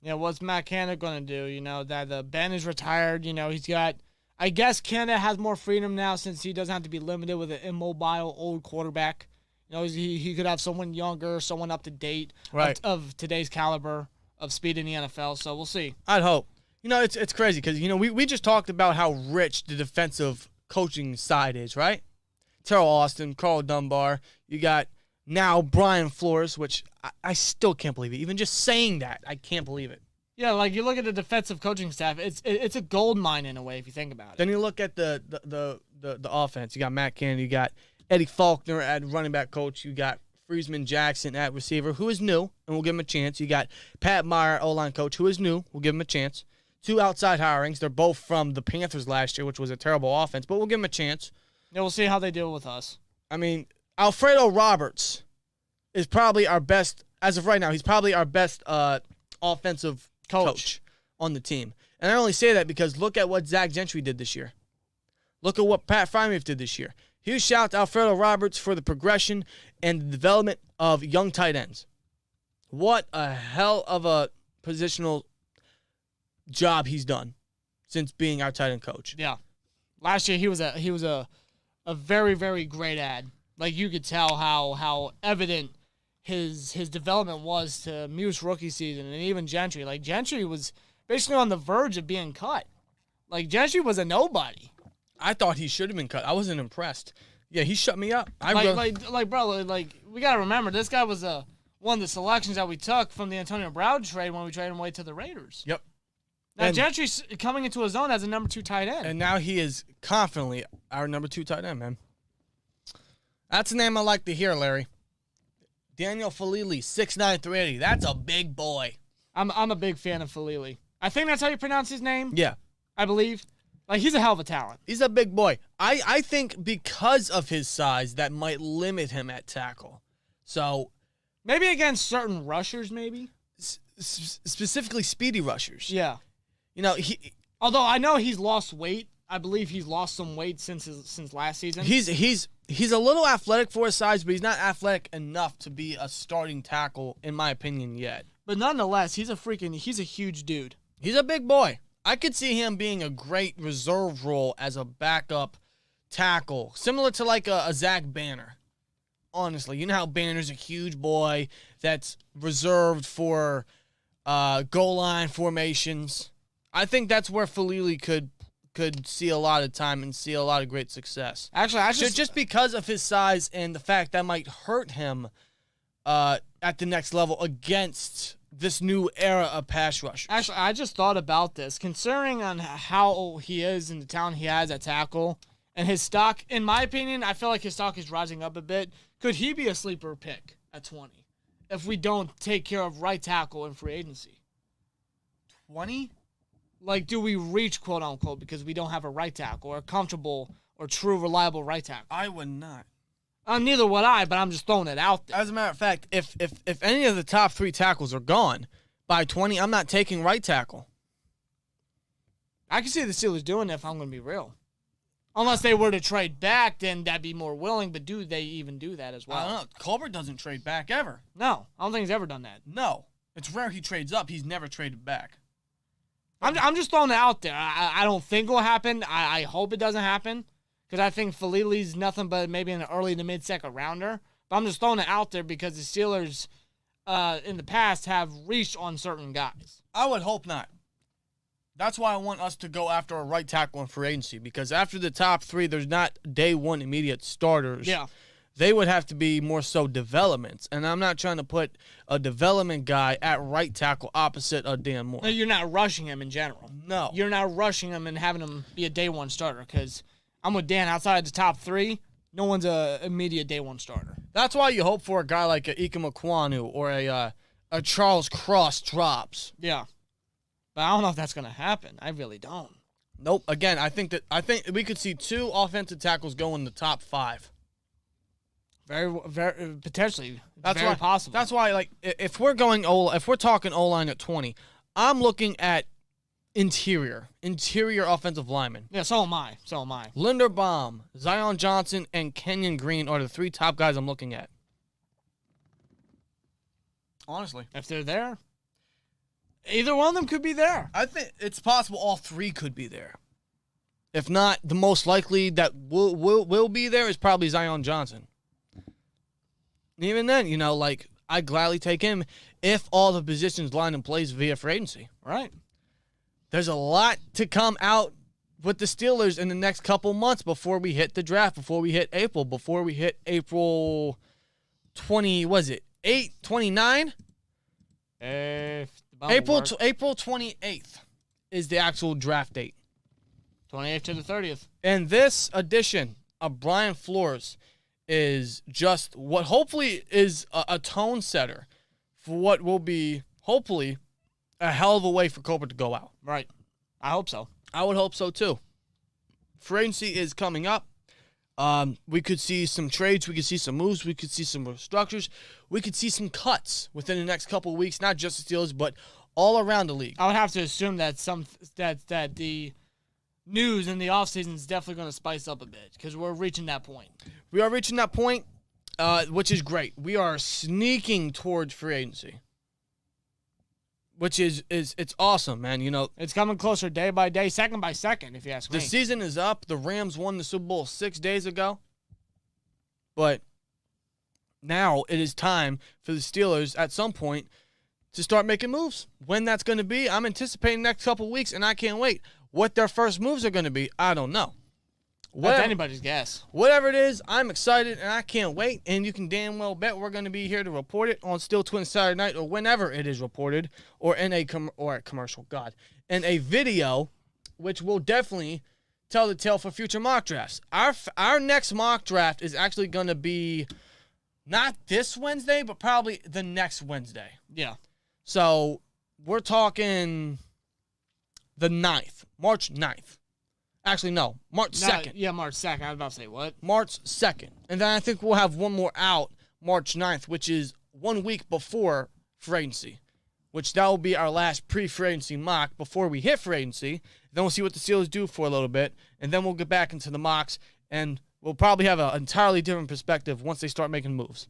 Speaker 2: Yeah, what's Matt Canada going to do? That Ben is retired. He's got, I guess Canada has more freedom now since he doesn't have to be limited with an immobile old quarterback. He could have someone younger, someone up to date,
Speaker 1: right,
Speaker 2: of today's caliber of speed in the NFL. So we'll see.
Speaker 1: I'd hope. It's crazy because, we just talked about how rich the defensive coaching side is, right? Terrell Austin, Carl Dunbar. You got now Brian Flores, which I still can't believe it. Even just saying that, I can't believe it.
Speaker 2: Yeah, like you look at the defensive coaching staff, it's a gold mine in a way if you think about it.
Speaker 1: Then you look at the offense. You got Matt Canada. You got Eddie Faulkner at running back coach. You got Friesman Jackson at receiver, who is new, and we'll give him a chance. You got Pat Meyer, O-line coach, who is new. We'll give him a chance. 2 outside hirings. They're both from the Panthers last year, which was a terrible offense, but we'll give them a chance.
Speaker 2: Yeah, we'll see how they deal with us.
Speaker 1: I mean, Alfredo Roberts is probably our best, as of right now, he's probably our best offensive coach on the team. And I only say that because look at what Zach Gentry did this year. Look at what Pat Freiermuth did this year. Huge shout to Alfredo Roberts for the progression and the development of young tight ends. What a hell of a positional job he's done since being our tight end coach.
Speaker 2: Yeah. Last year he was a very, very great ad. Like you could tell how evident his development was to Muse rookie season and even Gentry. Like Gentry was basically on the verge of being cut. Like Gentry was a nobody.
Speaker 1: I thought he should have been cut. I wasn't impressed. Yeah, he shut me up.
Speaker 2: Bro, we gotta remember this guy was one of the selections that we took from the Antonio Brown trade when we traded him away to the Raiders.
Speaker 1: Yep.
Speaker 2: Now Gentry's coming into his own as a number 2 tight end.
Speaker 1: And now he is confidently our number 2 tight end, man. That's a name I like to hear, Larry. Daniel Falili, 6'9", 380. That's a big boy.
Speaker 2: I'm a big fan of Falili. I think that's how you pronounce his name.
Speaker 1: Yeah.
Speaker 2: I believe. Like, he's a hell of a talent.
Speaker 1: He's a big boy. I think because of his size, that might limit him at tackle. So
Speaker 2: maybe against certain rushers, maybe?
Speaker 1: Specifically speedy rushers.
Speaker 2: Yeah. Although I know he's lost weight. I believe he's lost some weight since last season.
Speaker 1: He's a little athletic for his size, but he's not athletic enough to be a starting tackle, in my opinion, yet.
Speaker 2: But nonetheless, he's a huge dude.
Speaker 1: He's a big boy. I could see him being a great reserve role as a backup tackle, similar to like a Zach Banner. Honestly, you know how Banner's a huge boy that's reserved for goal line formations. I think that's where Falili could see a lot of time and see a lot of great success.
Speaker 2: Actually,
Speaker 1: just because of his size and the fact that might hurt him at the next level against this new era of pass rushers.
Speaker 2: Actually, I just thought about this. Considering on how he is and the talent he has at tackle and his stock, in my opinion, I feel like his stock is rising up a bit. Could he be a sleeper pick at 20 if we don't take care of right tackle in free agency?
Speaker 1: 20?
Speaker 2: Like, do we reach, quote unquote, because we don't have a right tackle or a comfortable or true reliable right tackle?
Speaker 1: I would not.
Speaker 2: Neither would I, but I'm just throwing it out there.
Speaker 1: As a matter of fact, if any of the top 3 tackles are gone by 20, I'm not taking right tackle.
Speaker 2: I can see the Steelers doing it if I'm going to be real. Unless they were to trade back, then that'd be more willing, but do they even do that as well?
Speaker 1: I don't know. Colbert doesn't trade back ever.
Speaker 2: No, I don't think he's ever done that.
Speaker 1: No. It's rare he trades up. He's never traded back.
Speaker 2: I'm just throwing it out there. I don't think it will happen. I hope it doesn't happen. Because I think Falili's nothing but maybe an early to mid-second rounder. But I'm just throwing it out there because the Steelers in the past have reached on certain guys.
Speaker 1: I would hope not. That's why I want us to go after a right tackle in free agency. Because after the top 3, there's not day one immediate starters.
Speaker 2: Yeah.
Speaker 1: They would have to be more so developments. And I'm not trying to put a development guy at right tackle opposite of Dan Moore.
Speaker 2: No, you're not rushing him in general.
Speaker 1: No.
Speaker 2: You're not rushing him and having him be a day one starter because I'm with Dan. Outside of the top 3, no one's a immediate day one starter.
Speaker 1: That's why you hope for a guy like a Ike Mekwonu or a Charles Cross drops.
Speaker 2: Yeah. But I don't know if that's going to happen. I really don't.
Speaker 1: Nope. Again, I think we could see 2 offensive tackles go in the top 5.
Speaker 2: Very potentially.
Speaker 1: That's
Speaker 2: very
Speaker 1: why,
Speaker 2: possible.
Speaker 1: That's why, like, if we're talking O-line at 20, I'm looking at interior offensive linemen.
Speaker 2: Yeah, so am I.
Speaker 1: Linderbaum, Zion Johnson, and Kenyon Green are the 3 top guys I'm looking at. Honestly.
Speaker 2: If they're there, either one of them could be there.
Speaker 1: I think it's possible all 3 could be there. If not, the most likely that will be there is probably Zion Johnson. Even then, like, I'd gladly take him if all the positions line in place via free agency.
Speaker 2: Right.
Speaker 1: There's a lot to come out with the Steelers in the next couple months before we hit the draft, before we hit April 20, was it 29? April 28th is the actual draft date.
Speaker 2: 28th to the 30th.
Speaker 1: And this edition of Brian Flores is just what hopefully is a tone setter for what will be hopefully a hell of a way for Cobra to go out.
Speaker 2: Right. I hope so.
Speaker 1: I would hope so too. Free agency is coming up. We could see some trades. We could see some moves. We could see some restructures. We could see some cuts within the next couple of weeks, not just the Steelers, but all around the league.
Speaker 2: I would have to assume that that the news in the offseason is definitely going to spice up a bit because we're reaching that point.
Speaker 1: We are reaching that point, which is great. We are sneaking towards free agency, which is it's awesome, man.
Speaker 2: It's coming closer day by day, second by second, if you ask me.
Speaker 1: The season is up. The Rams won the Super Bowl 6 days ago. But now it is time for the Steelers at some point to start making moves. When that's going to be, I'm anticipating the next couple of weeks, and I can't wait. What their first moves are going to be, I don't know.
Speaker 2: That's anybody's guess.
Speaker 1: Whatever it is, I'm excited, and I can't wait. And you can damn well bet we're going to be here to report it on SteelTwins Saturday night or whenever it is reported, or in a video, which will definitely tell the tale for future mock drafts. Our next mock draft is actually going to be not this Wednesday, but probably the next Wednesday.
Speaker 2: Yeah.
Speaker 1: So we're talking the 9th, March 9th. Actually, no, March 2nd.
Speaker 2: Yeah, March 2nd. I was about to say, what?
Speaker 1: March 2nd. And then I think we'll have one more out March 9th, which is 1 week before free agency, which that will be our last pre-free agency mock before we hit free agency. Then we'll see what the Steelers do for a little bit, and then we'll get back into the mocks, and we'll probably have an entirely different perspective once they start making moves.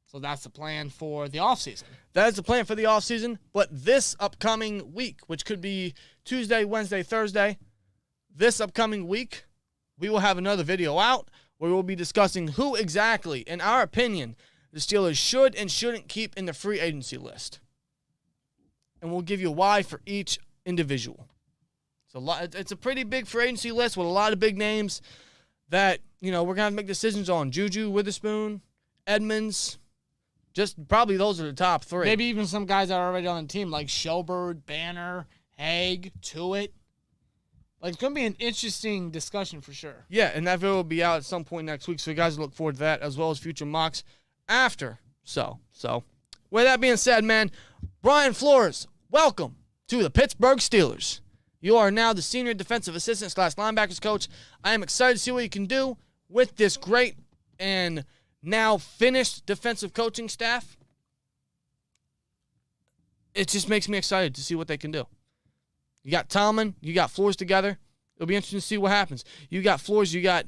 Speaker 2: So that's the plan for the offseason.
Speaker 1: That is the plan for the offseason, but this upcoming week, which could be Tuesday, Wednesday, Thursday, this upcoming week, we will have another video out where we'll be discussing who exactly, in our opinion, the Steelers should and shouldn't keep in the free agency list. And we'll give you why for each individual. It's a pretty big free agency list with a lot of big names that, we're going to have to make decisions on. Juju, Witherspoon, Edmonds. Just probably those are the top 3.
Speaker 2: Maybe even some guys that are already on the team, like Schobert, Banner, Haig, Tuitt. It's going to be an interesting discussion for sure.
Speaker 1: Yeah, and that video will be out at some point next week, so you guys look forward to that, as well as future mocks after. So, with that being said, man, Brian Flores, welcome to the Pittsburgh Steelers. You are now the senior defensive assistant / linebackers coach. I am excited to see what you can do with this great and now finished defensive coaching staff. It just makes me excited to see what they can do. You got Tomlin, you got Flores together. It'll be interesting to see what happens. You got Flores, you got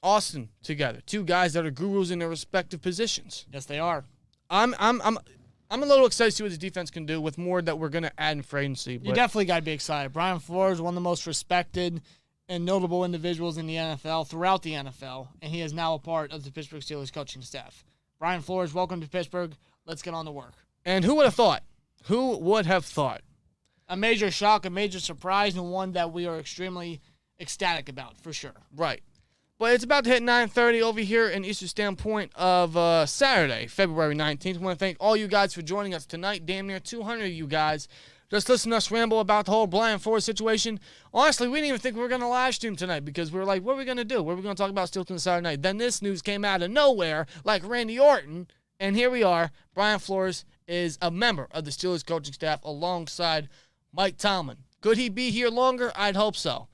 Speaker 1: Austin together. 2 guys that are gurus in their respective positions.
Speaker 2: Yes, they are.
Speaker 1: I'm a little excited to see what the defense can do with more that we're going to add in free agency.
Speaker 2: You definitely got to be excited. Brian Flores, one of the most respected and notable individuals in the NFL, throughout the NFL, and he is now a part of the Pittsburgh Steelers coaching staff. Brian Flores, welcome to Pittsburgh. Let's get on to work.
Speaker 1: And who would have thought? Who would have thought?
Speaker 2: A major shock, a major surprise, and one that we are extremely ecstatic about, for sure.
Speaker 1: Right. But it's about to hit 9:30 over here in Eastern Standpoint of Saturday, February 19th. I want to thank all you guys for joining us tonight. Damn near 200 of you guys just listen to us ramble about the whole Brian Flores situation. Honestly, we didn't even think we were going to live stream tonight because we were like, what are we going to do? What are we going to talk about SteelTwins Saturday night? Then this news came out of nowhere like Randy Orton, and here we are. Brian Flores is a member of the Steelers coaching staff alongside Mike Tomlin. Could he be here longer? I'd hope so.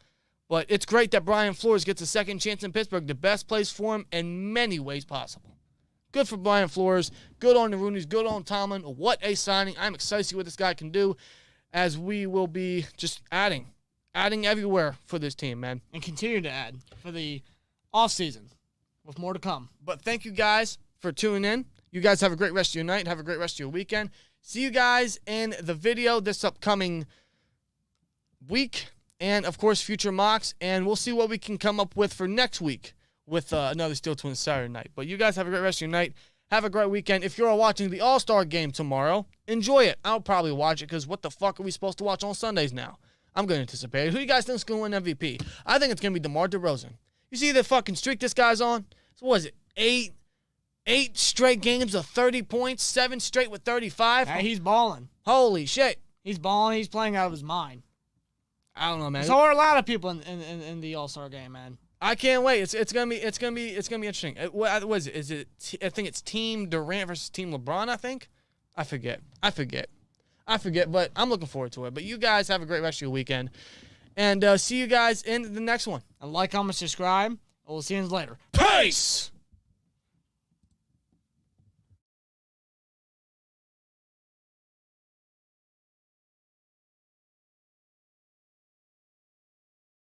Speaker 1: But it's great that Brian Flores gets a second chance in Pittsburgh, the best place for him in many ways possible. Good for Brian Flores. Good on the Roonies. Good on Tomlin. What a signing. I'm excited to see what this guy can do, as we will be just adding everywhere for this team, man.
Speaker 2: And continue to add for the offseason with more to come.
Speaker 1: But thank you guys for tuning in. You guys have a great rest of your night. Have a great rest of your weekend. See you guys in the video this upcoming week. And, of course, future mocks. And we'll see what we can come up with for next week with another SteelTwins Saturday night. But you guys have a great rest of your night. Have a great weekend. If you're watching the All-Star game tomorrow, enjoy it. I'll probably watch it because what the fuck are we supposed to watch on Sundays now? I'm going to anticipate it. Who you guys think is going to win MVP? I think it's going to be DeMar DeRozan. You see the fucking streak this guy's on? So what is it? Eight straight games of 30 points, 7 straight with 35.
Speaker 2: Hey, he's balling.
Speaker 1: Holy shit.
Speaker 2: He's balling. He's playing out of his mind.
Speaker 1: I don't know, man.
Speaker 2: So are a lot of people in the All-Star game, man.
Speaker 1: I can't wait. It's gonna be interesting. What is it? Is it? I think it's Team Durant versus Team LeBron. I forget. But I'm looking forward to it. But you guys have a great rest of your weekend, and see you guys in the next one.
Speaker 2: And like, comment, subscribe. And we'll see you later.
Speaker 1: Peace.